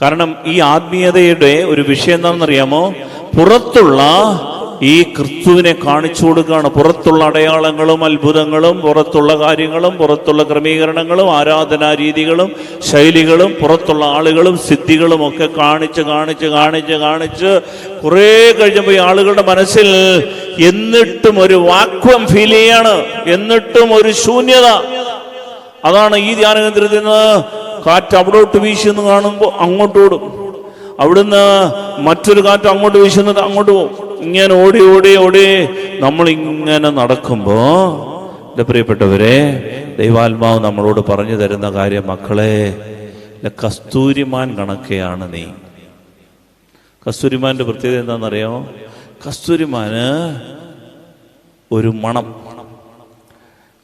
കാരണം ഈ ആത്മീയതയുടെ ഒരു വിഷയം എന്താണെന്നറിയാമോ? പുറത്തുള്ള ഈ ക്രിസ്തുവിനെ കാണിച്ചു കൊടുക്കുകയാണ്. പുറത്തുള്ള അടയാളങ്ങളും അത്ഭുതങ്ങളും പുറത്തുള്ള കാര്യങ്ങളും പുറത്തുള്ള ക്രമീകരണങ്ങളും ആരാധനാ രീതികളും ശൈലികളും പുറത്തുള്ള ആളുകളും സിദ്ധികളും ഒക്കെ കാണിച്ച് കാണിച്ച് കാണിച്ച് കാണിച്ച് കുറേ കഴിഞ്ഞപ്പോൾ ഈ ആളുകളുടെ മനസ്സിൽ എന്നിട്ടും ഒരു വാക്വം ഫീൽ ചെയ്യാണ്, എന്നിട്ടും ഒരു ശൂന്യത. അതാണ് ഈ ധ്യാന കേന്ദ്രത്തിൽ നിന്ന് കാറ്റ് അവിടോട്ട് വീശുന്നു കാണുമ്പോൾ അങ്ങോട്ട് ഓടും, അവിടുന്ന് മറ്റൊരു കാറ്റ് അങ്ങോട്ട് വീശുന്നത് അങ്ങോട്ട് പോകും. ഇങ്ങനെ ഓടി ഓടി ഓടി നമ്മളിങ്ങനെ നടക്കുമ്പോ എൻ്റെ പ്രിയപ്പെട്ടവരെ, ദൈവാത്മാവ് നമ്മളോട് പറഞ്ഞു തരുന്ന കാര്യം, മക്കളെ കസ്തൂരിമാൻ കണക്കെയാണ് നീ. കസ്തൂരിമാന്റെ പ്രത്യേകത എന്താണെന്നറിയാമോ? കസ്തൂരിമാന് ഒരു മണം.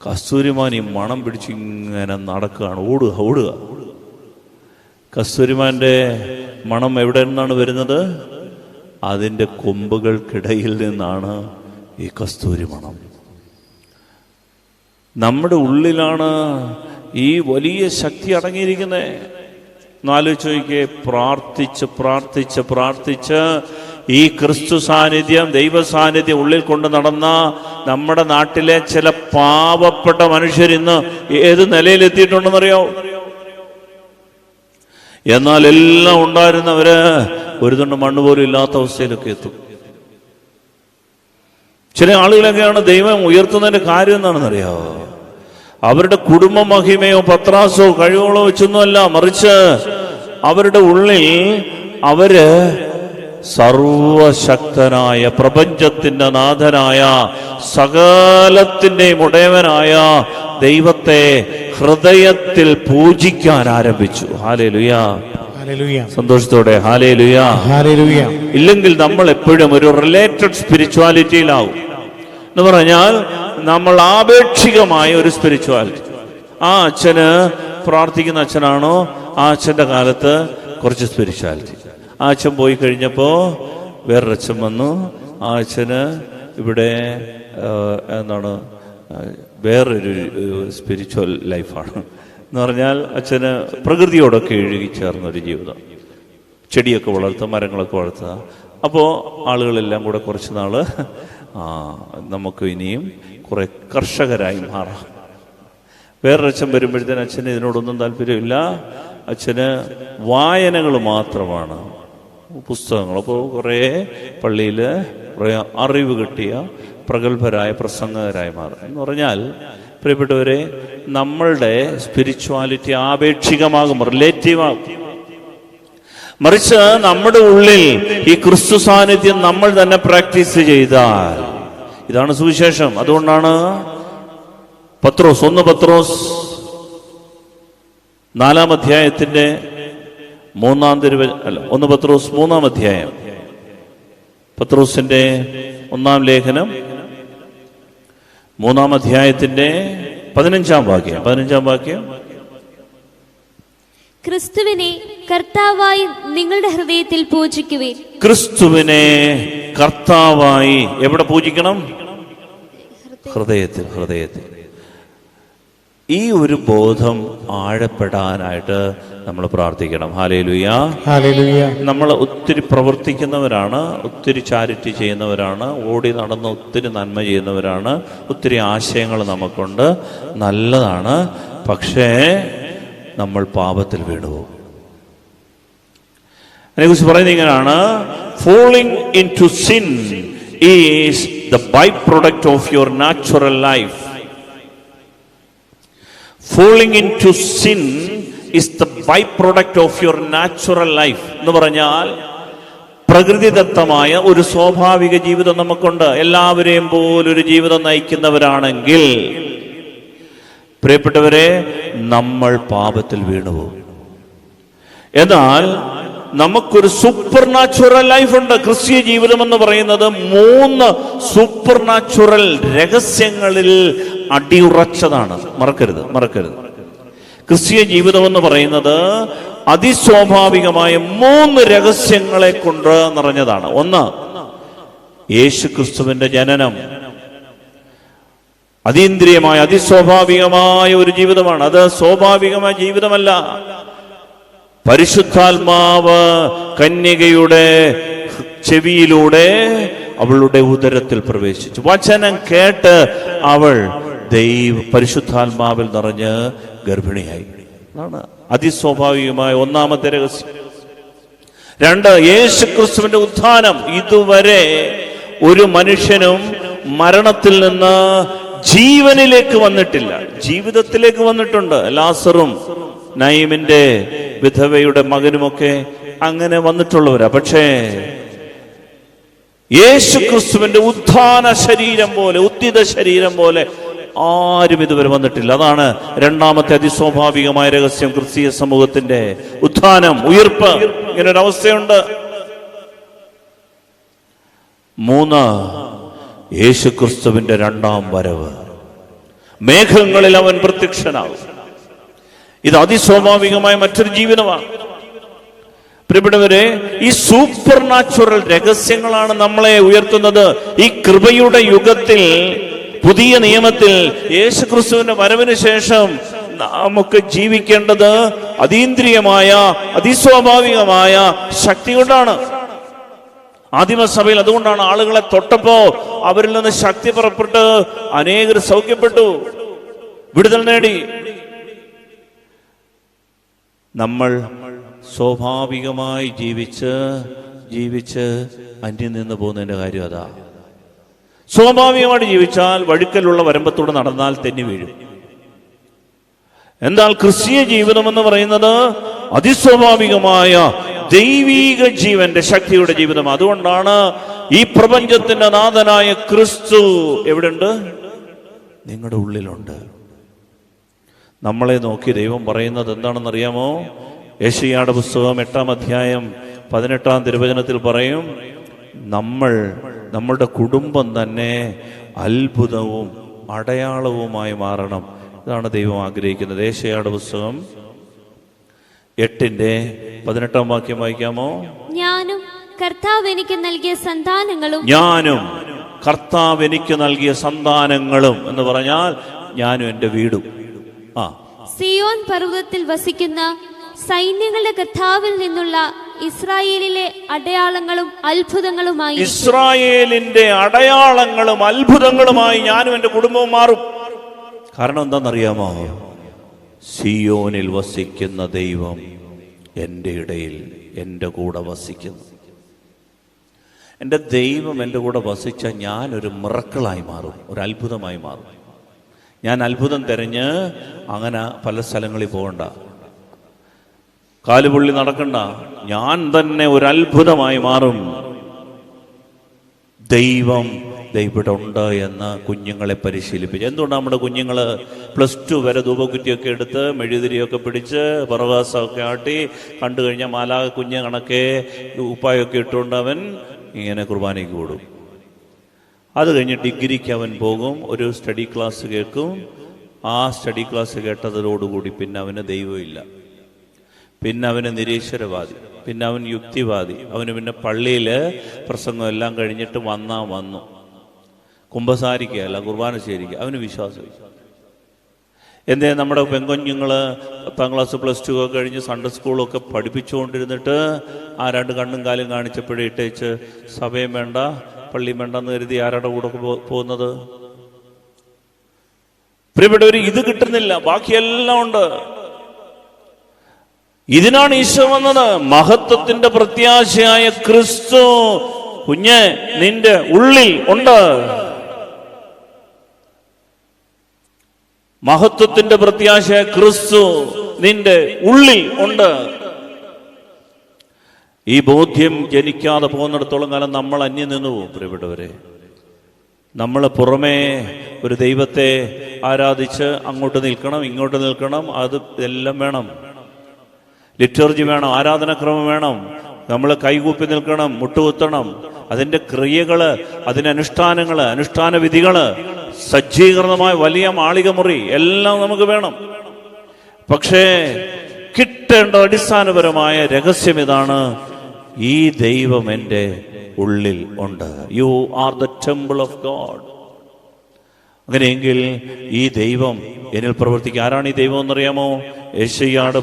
കസ്തൂരിമാൻ ഈ മണം പിടിച്ച് ഇങ്ങനെ നടക്കുകയാണ്, ഓടുക ഓടുക. കസ്തൂരിമാന്റെ മണം എവിടെ നിന്നാണ് വരുന്നത്? അതിൻ്റെ കൊമ്പുകൾക്കിടയിൽ നിന്നാണ് ഈ കസ്തൂരി മണം. നമ്മുടെ ഉള്ളിലാണ് ഈ വലിയ ശക്തി അടങ്ങിയിരിക്കുന്നത്. ആലോചിച്ച് നോക്കിയേ, പ്രാർത്ഥിച്ച് പ്രാർത്ഥിച്ച് പ്രാർത്ഥിച്ച് ഈ ക്രിസ്തു സാന്നിധ്യം, ദൈവ സാന്നിധ്യം ഉള്ളിൽ കൊണ്ട് നടന്ന നമ്മുടെ നാട്ടിലെ ചില പാവപ്പെട്ട മനുഷ്യർ ഇന്ന് ഏത് നിലയിലെത്തിയിട്ടുണ്ടെന്നറിയോ? എന്നാൽ എല്ലാം ഉണ്ടായിരുന്നവര് ഒരു തുണ്ട് മണ്ണ് പോലും ഇല്ലാത്ത അവസ്ഥയിലൊക്കെ എത്തും. ചില ആളുകളൊക്കെയാണ് ദൈവം ഉയർത്തുന്നതിന്റെ കാര്യം എന്താണെന്നറിയാമോ? അവരുടെ കുടുംബ മഹിമയോ പത്രാസോ കഴിവുകളോ വെച്ചൊന്നുമല്ല, മറിച്ച് അവരുടെ ഉള്ളിൽ അവര് സർവശക്തനായ പ്രപഞ്ചത്തിന്റെ നാഥനായ സകലത്തിന്റെയും ഉടയവനായ ദൈവത്തെ ഹൃദയത്തിൽ പൂജിക്കാൻ ആരംഭിച്ചു. ഹല്ലേലൂയ, സന്തോഷത്തോടെ ഹല്ലേലൂയ, ഹല്ലേലൂയ. ഇല്ലെങ്കിൽ നമ്മൾ എപ്പോഴും ഒരു റിലേറ്റഡ് സ്പിരിച്വാലിറ്റിയിലാവും. എന്ന് പറഞ്ഞാൽ നമ്മൾ ആപേക്ഷികമായ ഒരു സ്പിരിച്വാലിറ്റി. ആ അച്ഛന് പ്രാർത്ഥിക്കുന്ന അച്ഛനാണോ, ആ അച്ഛൻ്റെ കാലത്ത് കുറച്ച് സ്പിരിച്വാലിറ്റി. ആ അച്ഛൻ പോയി കഴിഞ്ഞപ്പോൾ വേറൊരു അച്ഛൻ വന്നു. ആ അച്ഛന് ഇവിടെ എന്താണ് വേറൊരു സ്പിരിച്വൽ ലൈഫാണ്. എന്ന് പറഞ്ഞാൽ അച്ഛന് പ്രകൃതിയോടൊക്കെ ഇഴുകിച്ചേർന്നൊരു ജീവിതം, ചെടിയൊക്കെ വളർത്തുക, മരങ്ങളൊക്കെ വളർത്തുക. അപ്പോൾ ആളുകളെല്ലാം കൂടെ കുറച്ച് നാൾ നമുക്ക് ഇനിയും കുറെ കർഷകരായി മാറാം. വേറൊരച്ഛൻ വരുമ്പോഴത്തേന് അച്ഛന് ഇതിനോടൊന്നും താല്പര്യമില്ല, അച്ഛന് വായനകൾ മാത്രമാണ്, പുസ്തകങ്ങൾ. അപ്പോൾ കുറേ പള്ളിയിൽ കുറേ അറിവ് കിട്ടിയ പ്രഗത്ഭരായ പ്രസംഗകരായി മാറും. എന്ന് പറഞ്ഞാൽ പ്രിയപ്പെട്ടവരെ, നമ്മളുടെ സ്പിരിച്വാലിറ്റി ആപേക്ഷികമാകും, റിലേറ്റീവാകും. മറിച്ച് നമ്മുടെ ഉള്ളിൽ ഈ ക്രിസ്തു സാന്നിധ്യം നമ്മൾ തന്നെ പ്രാക്ടീസ് ചെയ്താൽ, ഇതാണ് സുവിശേഷം. അതുകൊണ്ടാണ് പത്രോസ് 1 പത്രോസ് 4 അധ്യായത്തിന്റെ 1 പത്രോസ് 3 അധ്യായം, പത്രോസിന്റെ 1 ലേഖനം 3 അധ്യായത്തിന്റെ 15 വാക്യം. ക്രിസ്തുവിനെ കർത്താവായി നിങ്ങളുടെ ഹൃദയത്തിൽ പൂജിക്കുവിൻ. ക്രിസ്തുവിനെ കർത്താവായി എവിടെ പൂജിക്കണം? ഹൃദയത്തിൽ. ഈ ഒരു ബോധം ആഴപ്പെടാനായിട്ട് നമ്മൾ പ്രാർത്ഥിക്കണം. Hallelujah, hallelujah. നമ്മൾ ഒത്തിരി പ്രവർത്തിക്കുന്നവരാണ്, ഒത്തിരി ചാരിറ്റി ചെയ്യുന്നവരാണ്, ഓടി നടന്ന് ഒത്തിരി നന്മ ചെയ്യുന്നവരാണ്, ഒത്തിരി ആശയങ്ങൾ നമുക്കുണ്ട്, നല്ലതാണ്. പക്ഷേ നമ്മൾ പാപത്തിൽ വീണുപോകും. അതിനെക്കുറിച്ച് പറയുന്നത് ഇങ്ങനെയാണ്: falling into sin is the byproduct of your natural life. Falling into sin is the byproduct of your natural life. എന്ന് പറഞ്ഞാൽ പ്രകൃതിദത്തമായ ഒരു സ്വാഭാവിക ജീവിതം നമുക്കുണ്ട്. എല്ലാവരെയും പോലൊരു ജീവിതം നയിക്കുന്നവരാണെങ്കിൽ പ്രിയപ്പെട്ടവരെ, നമ്മൾ പാപത്തിൽ വീണുപോകും. എന്നാൽ നമുക്കൊരു സൂപ്പർ നാച്ചുറൽ ലൈഫ് ഉണ്ട്. ക്രിസ്തീയ ജീവിതം എന്ന് പറയുന്നത് 3 സൂപ്പർ നാച്ചുറൽ രഹസ്യങ്ങളിൽ അടിയുറച്ചതാണ്. മറക്കരുത്. ക്രിസ്തീയ ജീവിതം എന്ന് പറയുന്നത് അതിസ്വാഭാവികമായ 3 രഹസ്യങ്ങളെ കൊണ്ട് നിറഞ്ഞതാണ്. ഒന്ന്, യേശു ക്രിസ്തുവിന്റെ ജനനം. അതീന്ദ്രിയമായ അതിസ്വാഭാവികമായ ഒരു ജീവിതമാണ്. അത് സ്വാഭാവികമായ ജീവിതമല്ല. പരിശുദ്ധാത്മാവ് കന്യകയുടെ ചെവിയിലൂടെ അവളുടെ ഉദരത്തിൽ പ്രവേശിച്ചു. വചനം കേട്ട് അവൾ പരിശുദ്ധാത്മാവിൽ നിറഞ്ഞ് ഗർഭിണിയായി. അതാണ് അതിസ്വാഭാവികമായ ഒന്നാമത്തെ രഹസ്യം. 2, യേശുക്രിസ്തുവിന്റെ ഉത്ഥാനം. ഇതുവരെ ഒരു മനുഷ്യനും മരണത്തിൽ നിന്ന് ജീവനിലേക്ക് വന്നിട്ടില്ല, ജീവിതത്തിലേക്ക് വന്നിട്ടുണ്ട്. ലാസറും നയീമിന്റെ വിധവയുടെ മകനുമൊക്കെ അങ്ങനെ വന്നിട്ടുള്ളവരാ. പക്ഷേ യേശുക്രിസ്തുവിന്റെ ഉത്ഥാന ശരീരം പോലെ, ഉദ്ധിത ശരീരം പോലെ ആരും ഇതുവരെ വന്നിട്ടില്ല. അതാണ് രണ്ടാമത്തെ അതിസ്വാഭാവികമായ രഹസ്യം ക്രിസ്തീയ സമൂഹത്തിന്റെ ഉത്ഥാനം, ഉയർപ്പ്. ഇങ്ങനൊരവസ്ഥയുണ്ട്. 3, യേശുക്രിസ്തുവിന്റെ 2ാം വരവ്. മേഘങ്ങളിൽ അവൻ പ്രത്യക്ഷനാകും. ഇത് അതിസ്വാഭാവികമായ മറ്റൊരു ജീവിതമാണ്. പ്രിയപ്പെട്ടവരെ, ഈ സൂപ്പർ നാച്ചുറൽ രഹസ്യങ്ങളാണ് നമ്മളെ ഉയർത്തുന്നത്. ഈ കൃപയുടെ യുഗത്തിൽ, പുതിയ നിയമത്തിൽ, യേശുക്രിസ്തുവിന്റെ വരവിന് ശേഷം നമുക്ക് ജീവിക്കേണ്ടത് അതീന്ദ്രിയമായ അതിസ്വാഭാവികമായ ശക്തി കൊണ്ടാണ്. ആദിമസഭയിൽ അതുകൊണ്ടാണ് ആളുകളെ തൊട്ടപ്പോ അവരിൽ നിന്ന് ശക്തി പുറപ്പെട്ട് അനേകർ സൗഖ്യപ്പെട്ടു, വിടുതൽ നേടി. നമ്മൾ സ്വാഭാവികമായി ജീവിച്ച് അന്യം നിന്ന് പോകുന്നതിന്റെ കാര്യം അതാ. സ്വാഭാവികമായിട്ട് ജീവിച്ചാൽ വഴുക്കലുള്ള വരമ്പത്തൂടെ നടന്നാൽ തെന്നി വീഴും. എന്നാൽ ക്രിസ്തീയ ജീവിതം എന്ന് പറയുന്നത് അതിസ്വാഭാവികമായ ദൈവീക ജീവന്റെ ശക്തിയുടെ ജീവിതം. അതുകൊണ്ടാണ് ഈ പ്രപഞ്ചത്തിന്റെ നാഥനായ ക്രിസ്തു എവിടെയുണ്ട്? നിങ്ങളുടെ ഉള്ളിലുണ്ട്. നമ്മളെ നോക്കി ദൈവം പറയുന്നത് എന്താണെന്നറിയാമോ? യെശയ്യായുടെ പുസ്തകം 8-ാം അധ്യായം 18-ാം തിരുവചനത്തിൽ പറയും, നമ്മളുടെ കുടുംബം തന്നെ അത്ഭുതവും അടയാളവുമായി മാറണം. ഇതാണ് ദൈവം ആഗ്രഹിക്കുന്നത്. യെശയ്യായുടെ പുസ്തകം 8-ന്റെ 18-ാം വാക്യം വായിക്കാമോ? ഞാനും കർത്താവ് എനിക്ക് നൽകിയ സന്താനങ്ങളും എന്ന് പറഞ്ഞാൽ ഞാനും എന്റെ വീടും. സിയോൻ പർവ്വതത്തിൽ വസിക്കുന്ന സൈന്യങ്ങളുടെ കർത്താവിൽ നിന്നുള്ള ഇസ്രായേലിലെ അടയാളങ്ങളും അത്ഭുതങ്ങളുമായി, ഇസ്രായേലിന്റെ അടയാളങ്ങളും അത്ഭുതങ്ങളുമായി ഞാനും എന്റെ കുടുംബവും മാറും. കാരണം എന്താണെന്നറിയാമോ? സിയോനിൽ വസിക്കുന്ന ദൈവം എൻ്റെ ഇടയിൽ, എൻ്റെ കൂടെ വസിക്കുന്നു. എൻ്റെ ദൈവം എൻ്റെ കൂടെ വസിച്ചാൽ ഞാനൊരു മിറക്കിളായി മാറും, ഒരു അത്ഭുതമായി മാറും. ഞാൻ അത്ഭുതം തിരഞ്ഞ് അങ്ങനെ പല സ്ഥലങ്ങളിൽ പോകണ്ട, കാലുപുള്ളി നടക്കണ്ട. ഞാൻ തന്നെ ഒരു അത്ഭുതമായി മാറും. ദൈവം ഇവിടെ ഉണ്ട് എന്ന് കുഞ്ഞുങ്ങളെ പരിശീലിപ്പിച്ചു. എന്തുകൊണ്ട് നമ്മുടെ കുഞ്ഞുങ്ങൾ +2 വരെ ധൂപക്കുറ്റിയൊക്കെ എടുത്ത് മെഴുകുതിരിയൊക്കെ പിടിച്ച് പറവാസമൊക്കെ ആട്ടി കണ്ടു കഴിഞ്ഞാൽ മാലാക കുഞ്ഞ് കണക്കെ ഉപ്പായൊക്കെ ഇട്ടുകൊണ്ട് അവൻ ഇങ്ങനെ കുർബാനയ്ക്ക് കൂടും. അത് കഴിഞ്ഞ് ഡിഗ്രിക്ക് അവൻ പോകും, ഒരു സ്റ്റഡി ക്ലാസ് കേൾക്കും. ആ സ്റ്റഡി ക്ലാസ് കേട്ടതോടുകൂടി പിന്നെ അവന് ദൈവമില്ല, പിന്നെ അവന് നിരീശ്വരവാദി, പിന്നെ അവൻ യുക്തിവാദി. അവന് പിന്നെ പള്ളിയിൽ പ്രസംഗം എല്ലാം കഴിഞ്ഞിട്ട് വന്നു കുമ്പസാരിക്കുകയല്ല, കുർബാന ശരിക്കുക, അവന് വിശ്വാസമില്ല. എന്തേ നമ്മുടെ പെൺകുഞ്ഞുങ്ങൾ 10ാം ക്ലാസ് +2 ഒക്കെ കഴിഞ്ഞ് സൺഡേ സ്കൂളൊക്കെ പഠിപ്പിച്ചുകൊണ്ടിരുന്നിട്ട് ആരാണ്ട് കണ്ണും കാലും കാണിച്ചപ്പോഴേ ഇട്ടേച്ച് സഭയും വേണ്ട പള്ളിയും വേണ്ടെന്ന് കരുതി ആരുടെ കൂടെ പോകുന്നത്? പ്രിയപ്പെട്ടവർ, ഇത് കിട്ടുന്നില്ല, ബാക്കിയെല്ലാം ഉണ്ട്. ഇതിനാണ് ഈശോ വന്നത്. മഹത്വത്തിന്റെ പ്രത്യാശയായ ക്രിസ്തു കുഞ്ഞ് നിന്റെ ഉള്ളിൽ ഉണ്ട്. മഹത്വത്തിന്റെ പ്രത്യാശയായ ക്രിസ്തു നിന്റെ ഉള്ളിൽ ഉണ്ട്. ഈ ബോധ്യം ജനിക്കാതെ പോകുന്നിടത്തോളം കാലം നമ്മൾ അന്യം നിന്നു പോകും. പ്രിയപ്പെട്ടവരെ, നമ്മൾ പുറമേ ഒരു ദൈവത്തെ ആരാധിച്ച് അങ്ങോട്ട് നിൽക്കണം, ഇങ്ങോട്ട് നിൽക്കണം, അത് എല്ലാം വേണം. ലിറ്റർജി വേണം, ആരാധനാക്രമം വേണം, നമ്മൾ കൈകൂപ്പി നിൽക്കണം, മുട്ടുകുത്തണം, അതിൻ്റെ ക്രിയകള്, അതിൻ്റെ അനുഷ്ഠാനങ്ങള്, അനുഷ്ഠാന വിധികള്, സജ്ജീകരണമായ വലിയ മാളിക മുറി എല്ലാം നമുക്ക് വേണം. പക്ഷേ കിട്ടേണ്ട അടിസ്ഥാനപരമായ രഹസ്യം ഇതാണ്: ഈ ദൈവം എൻ്റെ ഉള്ളിൽ ഉണ്ട്. You are the temple of God. അങ്ങനെയെങ്കിൽ ഈ ദൈവം എന്നിൽ പ്രവർത്തിക്കുക. ആരാണ് ഈ ദൈവം എന്നറിയാമോ? യെശയ്യായുടെ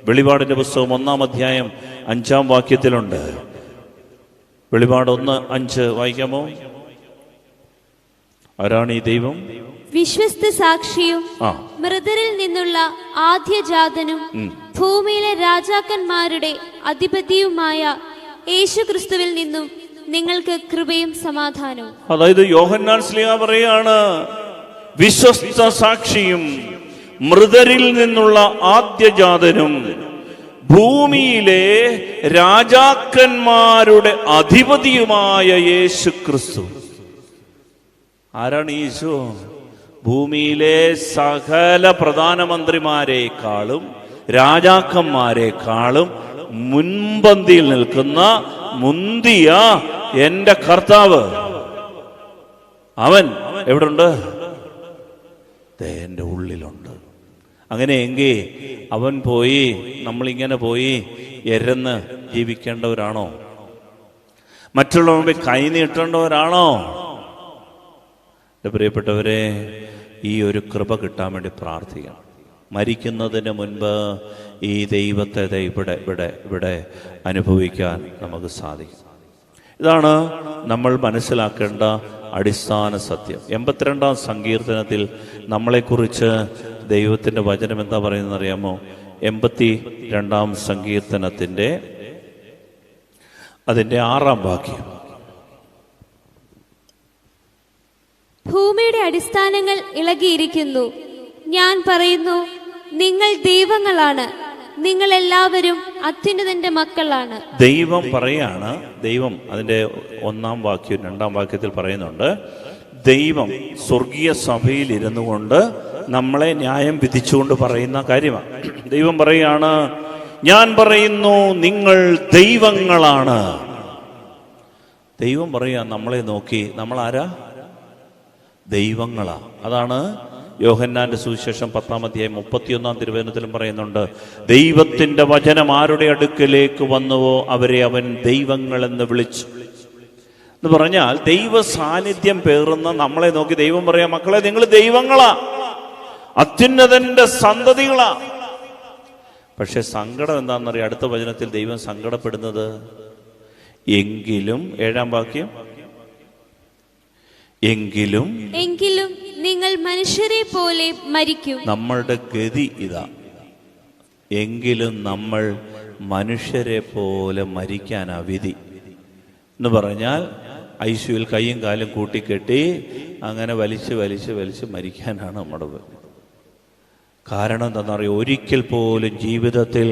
വെളിപാടിന്റെ പുസ്തകം 1-ാം അധ്യായം 5-ാം വാക്യത്തിലുണ്ട്. വെളിപാട് 1:5 വായിക്കാമോ? ആരാണ് ഈ ദൈവം? വിശ്വസ്ത സാക്ഷിയും മൃതരിൽ നിന്നുള്ള ആദ്യജാതനും ഭൂമിയിലെ രാജാക്കന്മാരുടെ അധിപതിയുമായ യേശുക്രിസ്തുവിൽ നിന്നും നിങ്ങൾക്ക് കൃപയും സമാധാനവും. അതായത് യോഹന്നാൻ ശ്ലീഹ പറയാണ്, വിശ്വസ്ത സാക്ഷിയും മൃതരിൽ നിന്നുള്ള ആദ്യജാതനും ഭൂമിയിലെ രാജാക്കന്മാരുടെ അധിപതിയുമായ യേശുക്രിസ്തു. ആരാണ് യേശു? ഭൂമിയിലെ സകല പ്രധാനമന്ത്രിമാരെക്കാളും രാജാക്കന്മാരെക്കാളും മുൻപന്തിയിൽ നിൽക്കുന്ന മുന്തിയ എന്റെ കർത്താവ്. അവൻ എവിടുണ്ട്? എന്റെ ഉള്ളിലുണ്ട്. അങ്ങനെയെങ്കിൽ അവൻ പോയി നമ്മളിങ്ങനെ പോയി എരന്ന് ജീവിക്കേണ്ടവരാണോ? മറ്റുള്ളവർ മുമ്പിൽ കൈ നീട്ടേണ്ടവരാണോ? പ്രിയപ്പെട്ടവരെ, ഈ ഒരു കൃപ കിട്ടാൻ വേണ്ടി പ്രാർത്ഥിക്കണം. മരിക്കുന്നതിന് മുൻപ് ഈ ദൈവത്തെ ഇവിടെ അനുഭവിക്കാൻ നമുക്ക് സാധിക്കും. ഇതാണ് നമ്മൾ മനസ്സിലാക്കേണ്ട അടിസ്ഥാന സത്യം. 82-ാം സങ്കീർത്തനത്തിൽ നമ്മളെക്കുറിച്ച് ദൈവത്തിൻ്റെ വചനം എന്താ പറയുന്നത് അറിയാമോ? 82-ാം സങ്കീർത്തനത്തിൻ്റെ അതിൻ്റെ 6-ാം വാക്യം. ഭൂമിയുടെ അടിസ്ഥാനങ്ങൾ ഇളകിയിരിക്കുന്നു. ഞാൻ പറയുന്നു, നിങ്ങൾ ദൈവങ്ങളാണ്, നിങ്ങൾ എല്ലാവരും അത്യുന്നതന്റെ മക്കളാണ്. ദൈവം പറയാണ്. ദൈവം അതിൻ്റെ 1-ാം വാക്യം 2-ാം വാക്യത്തിൽ പറയുന്നുണ്ട്, ദൈവം സ്വർഗീയ സഭയിൽ ഇരുന്നു കൊണ്ട് നമ്മളെ ന്യായം വിധിച്ചുകൊണ്ട് പറയുന്ന കാര്യമാണ്. ദൈവം പറയാണ്, ഞാൻ പറയുന്നു നിങ്ങൾ ദൈവങ്ങളാണ്. ദൈവം പറയാ നമ്മളെ നോക്കി, നമ്മൾ ആരാ? ദൈവങ്ങളാ. അതാണ് യോഹന്നാന്റെ സുവിശേഷം 10-ാം അധ്യായം 31-ാം തിരുവചനത്തിലും പറയുന്നുണ്ട്, ദൈവത്തിന്റെ വചനം ആരുടെ അടുക്കലേക്ക് വന്നുവോ അവരെ അവൻ ദൈവങ്ങളെന്ന് വിളിച്ചു എന്ന് പറഞ്ഞാൽ, ദൈവ സാന്നിധ്യം പേറുന്ന നമ്മളെ നോക്കി ദൈവം പറയാ, മക്കളെ നിങ്ങൾ ദൈവങ്ങളാ, അത്യുന്നതന്റെ സന്തതികളാ. പക്ഷെ സങ്കടം എന്താണെന്നറിയാം? അടുത്ത വചനത്തിൽ ദൈവം സങ്കടപ്പെടുന്നത് എങ്കിലും 7-ാം വാക്യം, എങ്കിലും നിങ്ങൾ മനുഷ്യരെ പോലെ മരിക്കും. നമ്മളുടെ ഗതി ഇതാ, എങ്കിലും നമ്മൾ മനുഷ്യരെ പോലെ മരിക്കാനാ വിധി എന്ന് പറഞ്ഞാൽ, ഐസിയുവിൽ കൈയും കാലും കൂട്ടിക്കെട്ടി അങ്ങനെ വലിച്ച് മരിക്കാനാണ് നമ്മുടെ വിധി. കാരണം എന്താണെന്നറിയോ? ഒരിക്കൽ പോലും ജീവിതത്തിൽ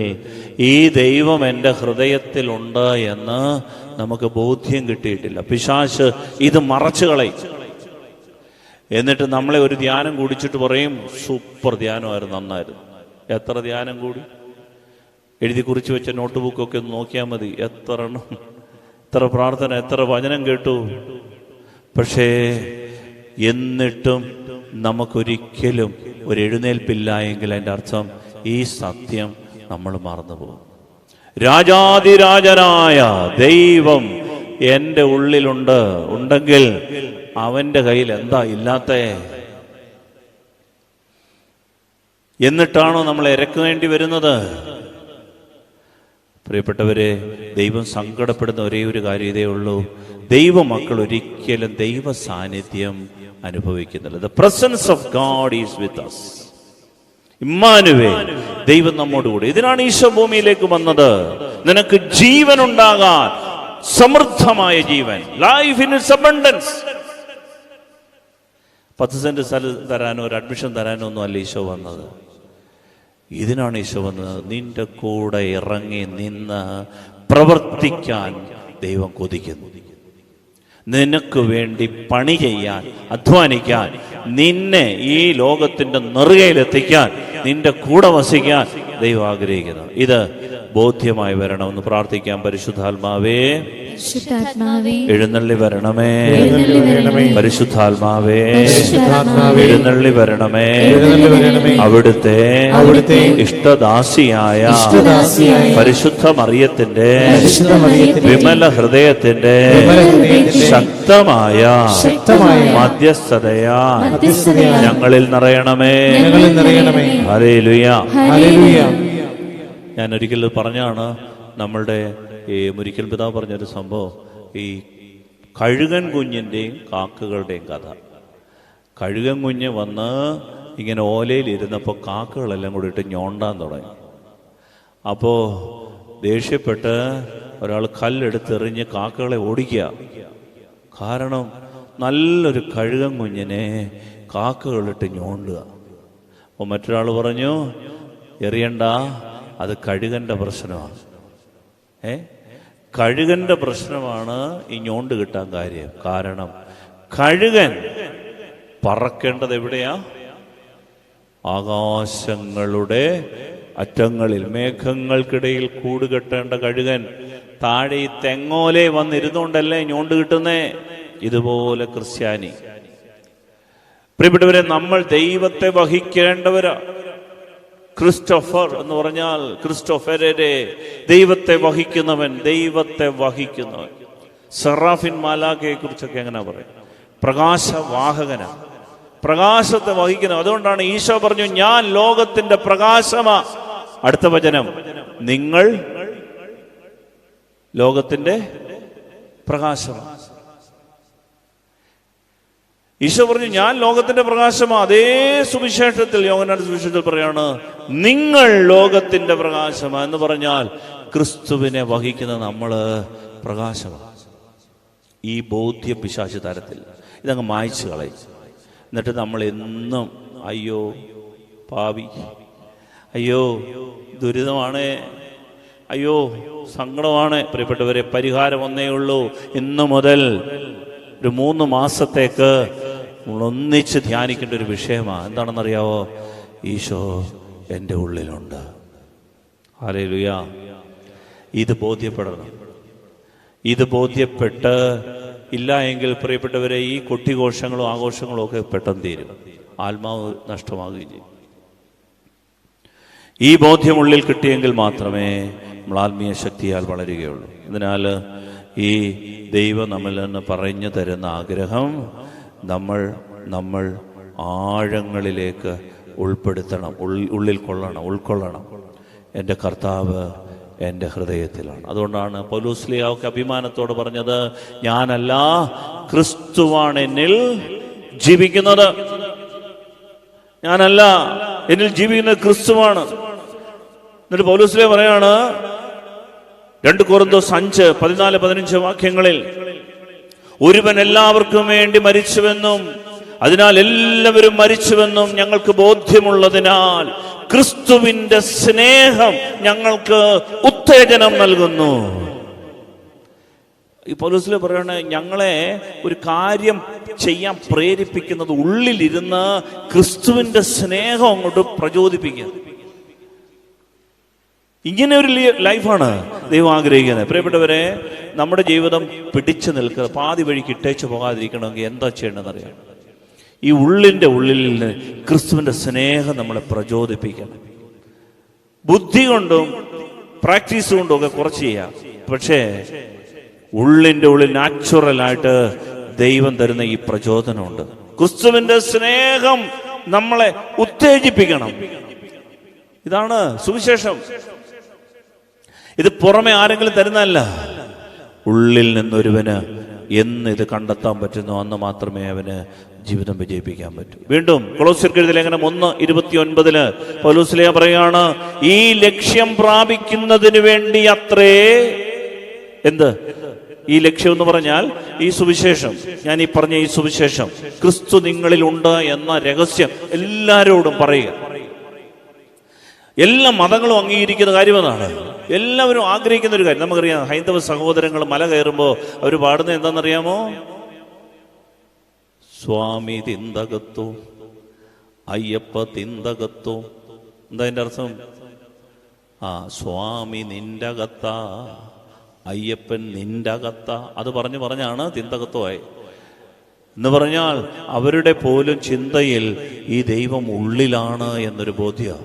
ഈ ദൈവം എൻ്റെ ഹൃദയത്തിലുണ്ട് എന്ന് നമുക്ക് ബോധ്യം കിട്ടിയിട്ടില്ല. പിശാച് ഇത് മറച്ചു കളയും. എന്നിട്ട് നമ്മളെ ഒരു ധ്യാനം കൂടിച്ചിട്ട് പറയും, സൂപ്പർ ധ്യാനമായിരുന്നു, നന്നായിരുന്നു. എത്ര ധ്യാനം കൂടി? എഴുതി കുറിച്ച് വെച്ച നോട്ട് ബുക്കൊക്കെ ഒന്ന് നോക്കിയാൽ മതി. എത്ര പ്രാർത്ഥന, എത്ര വചനം കേട്ടു. പക്ഷേ എന്നിട്ടും നമുക്കൊരിക്കലും ഒരു എഴുന്നേൽപ്പില്ല എങ്കിൽ അതിൻ്റെ അർത്ഥം ഈ സത്യം നമ്മൾ മറന്നുപോകും. രാജാതിരാജനായ ദൈവം എൻ്റെ ഉണ്ടെങ്കിൽ അവൻ്റെ കയ്യിൽ എന്താ ഇല്ലാത്തേ? എന്നിട്ടാണോ നമ്മൾ ഇരക്കേണ്ടി വരുന്നത്? പ്രിയപ്പെട്ടവരെ, ദൈവം സങ്കടപ്പെടുന്ന ഒരേ ഒരു കാര്യം ഇതേ ഉള്ളൂ, ദൈവമക്കൾ ഒരിക്കലും ദൈവ സാന്നിധ്യം അനുഭവിക്കുന്നില്ല. The presence of God is with us. Emmanuel, ദൈവം നമ്മോടുകൂടി. ഇതിനാണ് ഈശോ ഭൂമിയിലേക്ക് വന്നത്, നിനക്ക് ജീവൻ ഉണ്ടാകാൻ, സമൃദ്ധമായ ജീവൻ, life in its abundance. 10 cent സ്ഥലം തരാനോ ഒരു അഡ്മിഷൻ തരാനോ ഒന്നും അല്ല ഈശോ വന്നത്. ഇതിനാണ് ഈശോ വന്നത്. നിന്റെ കൂടെ ഇറങ്ങി നിന്ന് പ്രവർത്തിക്കാൻ ദൈവം കൊതിക്കുന്നു. നിനക്ക് വേണ്ടി പണി ചെയ്യാൻ, അധ്വാനിക്കാൻ, നിന്നെ ഈ ലോകത്തിന്റെ നെറുകയിലെത്തിക്കാൻ, നിന്റെ കൂടെ വസിക്കാൻ ദൈവം ആഗ്രഹിക്കുന്നു. ഇത് ബോധ്യമായി വരണമെന്ന് പ്രാർത്ഥിക്കാം. പരിശുദ്ധാത്മാവേ എഴുന്നള്ളി വരണമേ, പരിശുദ്ധാത്മാവേ എഴുന്നള്ളി വരണമേ. അവിടുത്തെ ഇഷ്ടദാസിയായ പരിശുദ്ധ മറിയത്തിന്റെ വിമല ഹൃദയത്തിന്റെ ശക്തമായ മധ്യസ്ഥതയാ ഞങ്ങളിൽ നിറയണമേ. ഹല്ലേലൂയ. ഞാൻ ഒരിക്കൽ പറഞ്ഞാണ്, നമ്മളുടെ ഈ മുരിക്കൽ പിതാവ് പറഞ്ഞൊരു സംഭവം, ഈ കഴുകൻ കുഞ്ഞിൻ്റെയും കാക്കകളുടെയും കഥ. കഴുകൻ കുഞ്ഞ് വന്ന് ഇങ്ങനെ ഓലയിലിരുന്നപ്പോൾ കാക്കകളെല്ലാം കൂടി ഇട്ട് ഞോണ്ടാൻ തുടങ്ങി. അപ്പോൾ ദേഷ്യപ്പെട്ട് ഒരാൾ കല്ലെടുത്തെറിഞ്ഞ് കാക്കകളെ ഓടിക്കുക. കാരണം നല്ലൊരു കഴുകൻ കുഞ്ഞിനെ കാക്കകളിട്ട് ഞോണ്ടുക. അപ്പോൾ മറ്റൊരാൾ പറഞ്ഞു, എറിയണ്ട, അത് കഴുകൻ്റെ പ്രശ്നമാണ്. കഴുകൻ്റെ പ്രശ്നമാണ് ഈ ഞോണ്ട് കിട്ടാൻ കാര്യം. കാരണം കഴുകൻ പറക്കേണ്ടത് എവിടെയാ? ആകാശങ്ങളുടെ അറ്റങ്ങളിൽ, മേഘങ്ങൾക്കിടയിൽ കൂട് കെട്ടേണ്ട കഴുകൻ താഴെ ഈ തെങ്ങോലെ വന്നിരുന്നുകൊണ്ടല്ലേ ഞോണ്ട് കിട്ടുന്നേ. ഇതുപോലെ ക്രിസ്ത്യാനി. പ്രിയപ്പെട്ടവരെ, നമ്മൾ ദൈവത്തെ വഹിക്കേണ്ടവരാ. ക്രിസ്റ്റോഫർ എന്ന് പറഞ്ഞാൽ ക്രിസ്റ്റോഫരെ, ദൈവത്തെ വഹിക്കുന്നവൻ, ദൈവത്തെ വഹിക്കുന്നവൻ. സെറാഫിൻ മാലാഖയെ കുറിച്ചൊക്കെ എങ്ങനെ പറയും? പ്രകാശവാഹകനാ, പ്രകാശത്തെ വഹിക്കുന്നവൻ. അതുകൊണ്ടാണ് ഈശോ പറഞ്ഞു, ഞാൻ ലോകത്തിന്റെ പ്രകാശമാ. അടുത്ത വചനം, നിങ്ങൾ ലോകത്തിന്റെ പ്രകാശമാ. ഈശോ പറഞ്ഞു, ഞാൻ ലോകത്തിന്റെ പ്രകാശമാ. അതേ സുവിശേഷത്തിൽ, യോഹന്നാന്റെ സുവിശേഷത്തിൽ പറയാണ്, നിങ്ങൾ ലോകത്തിന്റെ പ്രകാശമാ എന്ന് പറഞ്ഞാൽ ക്രിസ്തുവിനെ വഹിക്കുന്ന നമ്മള് പ്രകാശമാ. ഈ ബോധ്യ പിശാച് തരത്തിൽ ഇതങ്ങ് മായ്ച്ചു കളയും. എന്നിട്ട് നമ്മൾ എന്നും അയ്യോ പാവി, അയ്യോ ദുരിതമാണ്, അയ്യോ സങ്കടമാണ്. പ്രിയപ്പെട്ടവരെ, പരിഹാരം ഒന്നേ ഉള്ളൂ. ഇന്നു മുതൽ ഒരു 3 മാസത്തേക്ക് നമ്മൾ ഒന്നിച്ച് ധ്യാനിക്കേണ്ട ഒരു വിഷയമാണ്. എന്താണെന്നറിയാവോ? ഈശോ എൻ്റെ ഉള്ളിലുണ്ട്. ഹല്ലേലൂയ. ഇത് ബോധ്യപ്പെടണം. ഇത് ബോധ്യപ്പെട്ട് ഇല്ല എങ്കിൽ പ്രിയപ്പെട്ടവരെ, ഈ കൊട്ടിഘോഷങ്ങളും ആഘോഷങ്ങളും ഒക്കെ പെട്ടെന്ന് തീരും, ആത്മാവ് നഷ്ടമാകുകയും ചെയ്യും. ഈ ബോധ്യം ഉള്ളിൽ കിട്ടിയെങ്കിൽ മാത്രമേ നമ്മൾ ആത്മീയ ശക്തിയാൽ വളരുകയുള്ളൂ. അതിനാൽ ഈ ദൈവം നമ്മിൽ നിന്ന് പറഞ്ഞു തരുന്ന ആഗ്രഹം നമ്മൾ ആഴങ്ങളിലേക്ക് ഉൾപ്പെടുത്തണം, ഉള്ളിൽ ഉൾക്കൊള്ളണം. എൻ്റെ കർത്താവ് എൻ്റെ ഹൃദയത്തിലാണ്. അതുകൊണ്ടാണ് പൗലോസ്ലീഹായൊക്കെ അഭിമാനത്തോട് പറഞ്ഞത്, ഞാനല്ല, ക്രിസ്തുവാണ് എന്നിൽ ജീവിക്കുന്നത്. ഞാനല്ല, എന്നിൽ ജീവിക്കുന്നത് ക്രിസ്തുവാണ്. എന്നിട്ട് പൗലോസ്ലീഹ പറയാണ് 2 കൊരിന്ത്യർ 5:14-15 വാക്യങ്ങളിൽ, ഒരുവൻ എല്ലാവർക്കും വേണ്ടി മരിച്ചുവെന്നും അതിനാൽ എല്ലാവരും മരിച്ചുവെന്നും ഞങ്ങൾക്ക് ബോധ്യമുള്ളതിനാൽ ക്രിസ്തുവിന്റെ സ്നേഹം ഞങ്ങൾക്ക് ഉത്തേജനം നൽകുന്നു. ഈ പൗലോസ്ലീഹ പറയാണ്, ഞങ്ങളെ ഒരു കാര്യം ചെയ്യാൻ പ്രേരിപ്പിക്കുന്നത് ഉള്ളിലിരുന്ന് ക്രിസ്തുവിന്റെ സ്നേഹം അങ്ങോട്ട് പ്രചോദിപ്പിക്കുക. ഇങ്ങനെ ഒരു ലൈഫാണ് ദൈവം ആഗ്രഹിക്കുന്നത്. പ്രിയപ്പെട്ടവരെ, നമ്മുടെ ജീവിതം പിടിച്ചു നിൽക്കുക, പാതി വഴിക്ക് ഇട്ടേച്ച് പോകാതിരിക്കണമെങ്കിൽ എന്താ ചെയ്യേണ്ടതെന്നറിയാം? ഈ ഉള്ളിൻ്റെ ഉള്ളിൽ ക്രിസ്തുവിന്റെ സ്നേഹം നമ്മളെ പ്രചോദിപ്പിക്കണം. ബുദ്ധി കൊണ്ടും പ്രാക്ടീസ് കൊണ്ടും ഒക്കെ കുറച്ച് ചെയ്യാം. പക്ഷേ ഉള്ളിൻ്റെ ഉള്ളിൽ നാച്ചുറലായിട്ട് ദൈവം തരുന്ന ഈ പ്രചോദനമുണ്ട്. ക്രിസ്തുവിന്റെ സ്നേഹം നമ്മളെ ഉത്തേജിപ്പിക്കണം. ഇതാണ് സുവിശേഷം. ഇത് പുറമെ ആരെങ്കിലും തരുന്നതല്ല. ഉള്ളിൽ നിന്നൊരുവന് എന്ന് ഇത് കണ്ടെത്താൻ പറ്റുന്നു, അന്ന് മാത്രമേ അവന് ജീവിതം വിജയിപ്പിക്കാൻ പറ്റൂ. വീണ്ടും കൊളോസ്യർക്ക് എഴുതിയ ലേഖനം 1:29 പൗലോസ്ലീഹ പറയാണ്, ഈ ലക്ഷ്യം പ്രാപിക്കുന്നതിന് വേണ്ടി അത്രേ. എന്ത് ഈ ലക്ഷ്യം എന്ന് പറഞ്ഞാൽ? ഈ സുവിശേഷം, ഞാൻ ഈ പറഞ്ഞ ഈ സുവിശേഷം, ക്രിസ്തു നിങ്ങളിൽ ഉണ്ട് എന്ന രഹസ്യം എല്ലാവരോടും പറയുക. എല്ലാ മതങ്ങളും അംഗീകരിക്കുന്ന കാര്യം അതാണ്. എല്ലാവരും ആഗ്രഹിക്കുന്ന ഒരു കാര്യം. നമുക്കറിയാം, ഹൈന്ദവ സഹോദരങ്ങൾ മല കയറുമ്പോൾ അവർ പാടുന്നത് എന്താണെന്നറിയാമോ? സ്വാമി തിന്തകത്തോ അയ്യപ്പ തിന്തകത്തോ. എന്താ അതിൻ്റെ അർത്ഥം? സ്വാമി നിന്റെ അകത്ത, അയ്യപ്പൻ നിന്റെ അകത്ത. അത് പറഞ്ഞാണ് തിന്തകത്വമായി എന്ന് പറഞ്ഞാൽ അവരുടെ പോലും ചിന്തയിൽ ഈ ദൈവം ഉള്ളിലാണ് എന്നൊരു ബോധ്യം.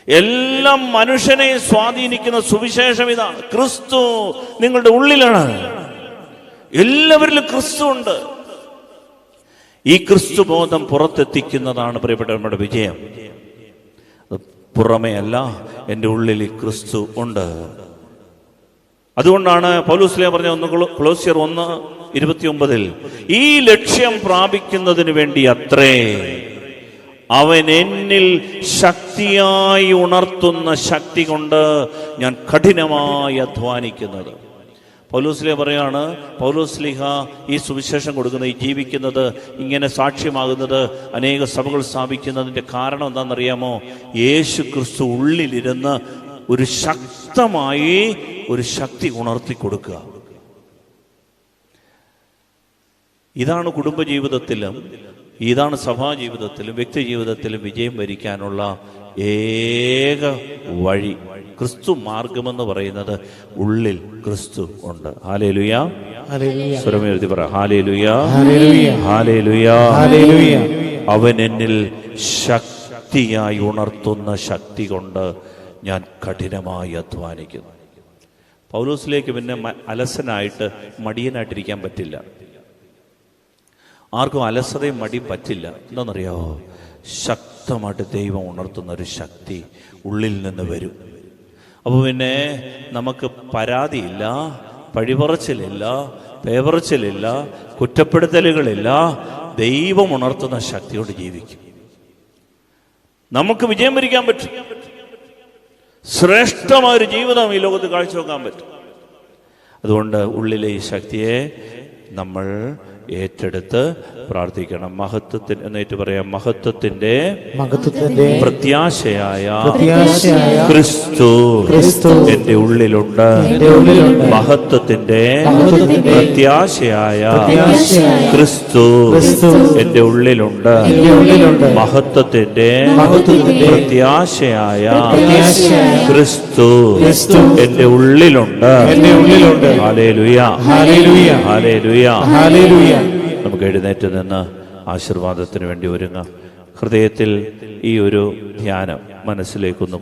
എല്ലാം മനുഷ്യനെ സ്വാധീനിക്കുന്ന സുവിശേഷം ഇതാണ്. ക്രിസ്തു നിങ്ങളുടെ ഉള്ളിലാണ്. എല്ലാവരിലും ക്രിസ്തു ഉണ്ട്. ഈ ക്രിസ്തു ബോധം പുറത്തെത്തിക്കുന്നതാണ് പ്രിയപ്പെട്ട നമ്മുടെ വിജയം. പുറമേ അല്ല, എൻ്റെ ഉള്ളിൽ ക്രിസ്തു ഉണ്ട്. അതുകൊണ്ടാണ് പൗലോസ് പറഞ്ഞ കൊലോസ്യർ 1:29 ഈ ലക്ഷ്യം പ്രാപിക്കുന്നതിന് വേണ്ടി അത്രേ അവൻ എന്നിൽ ശക്തിയായി ഉണർത്തുന്ന ശക്തി കൊണ്ട് ഞാൻ കഠിനമായി അധ്വാനിക്കുന്നത്. പൗലോസ്ലീഹ പറയാണ്, പൗലോസ്ലീഹ ഈ സുവിശേഷം കൊടുക്കുന്നത്, ഈ ജീവിക്കുന്നത്, ഇങ്ങനെ സാക്ഷ്യമാകുന്നത്, അനേക സഭകൾ സ്ഥാപിക്കുന്നതിൻ്റെ കാരണം എന്താണെന്നറിയാമോ? യേശു ക്രിസ്തു ഉള്ളിലിരുന്ന് ഒരു ശക്തമായി ഒരു ശക്തി ഉണർത്തി കൊടുക്കുക. ഇതാണ് കുടുംബജീവിതത്തിലും, ഇതാണ് സഭാജീവിതത്തിലും, വ്യക്തി ജീവിതത്തിലും വിജയം വരിക്കാനുള്ള ഏക വഴി. ക്രിസ്തു മാർഗമെന്ന് പറയുന്നത് ഉള്ളിൽ ക്രിസ്തു ഉണ്ട്. ഹല്ലേലൂയ. സ്വരമെഴുതി പറ, ഹല്ലേലൂയ, ഹല്ലേലൂയ. അവൻ എന്നിൽ ശക്തിയായി ഉണർത്തുന്ന ശക്തി കൊണ്ട് ഞാൻ കഠിനമായി അധ്വാനിക്കുന്നു. പൗലോസിലേക്ക് പിന്നെ അലസനായിട്ട് മടിയനായിട്ടിരിക്കാൻ പറ്റില്ല. ആർക്കും അലസതയും മടിയും പറ്റില്ല. എന്താണെന്നറിയാമോ? ശക്തമായിട്ട് ദൈവം ഉണർത്തുന്ന ഒരു ശക്തി ഉള്ളിൽ നിന്ന് വരും. അപ്പോൾ പിന്നെ നമുക്ക് പരാതിയില്ല, പഴിപറച്ചിലില്ല, പേപറച്ചിലില്ല, കുറ്റപ്പെടുത്തലുകളില്ല. ദൈവം ഉണർത്തുന്ന ശക്തിയോട് ജീവിക്കും. നമുക്ക് വിജയം വരിക്കാൻ പറ്റും. ശ്രേഷ്ഠമായൊരു ജീവിതം ഈ ലോകത്ത് കാഴ്ചവെക്കാൻ പറ്റും. അതുകൊണ്ട് ഉള്ളിലെ ഈ ശക്തിയെ നമ്മൾ ഏറ്റെടുത്ത് പ്രാർത്ഥിക്കണം. മഹത്വത്തിന് എന്നേറ്റ് പറയാം. മഹത്വത്തിന്റെ പ്രത്യാശയായ ക്രിസ്തു എന്റെ ഉള്ളിലുണ്ട്. മഹത്വത്തിന്റെ പ്രത്യാശയായ ക്രിസ്തു എന്റെ ഉള്ളിലുണ്ട്. മഹത്വത്തിന്റെ പ്രത്യാശയായ ക്രിസ്തു എന്റെ ഉള്ളിലുണ്ട്. Hallelujah, hallelujah, hallelujah. നമുക്ക് എഴുന്നേറ്റ് നിന്ന് ആശീർവാദത്തിന് വേണ്ടി ഒരുങ്ങാം. ഹൃദയത്തിൽ ഈ ഒരു ധ്യാനം മനസ്സിലേക്കൊന്ന്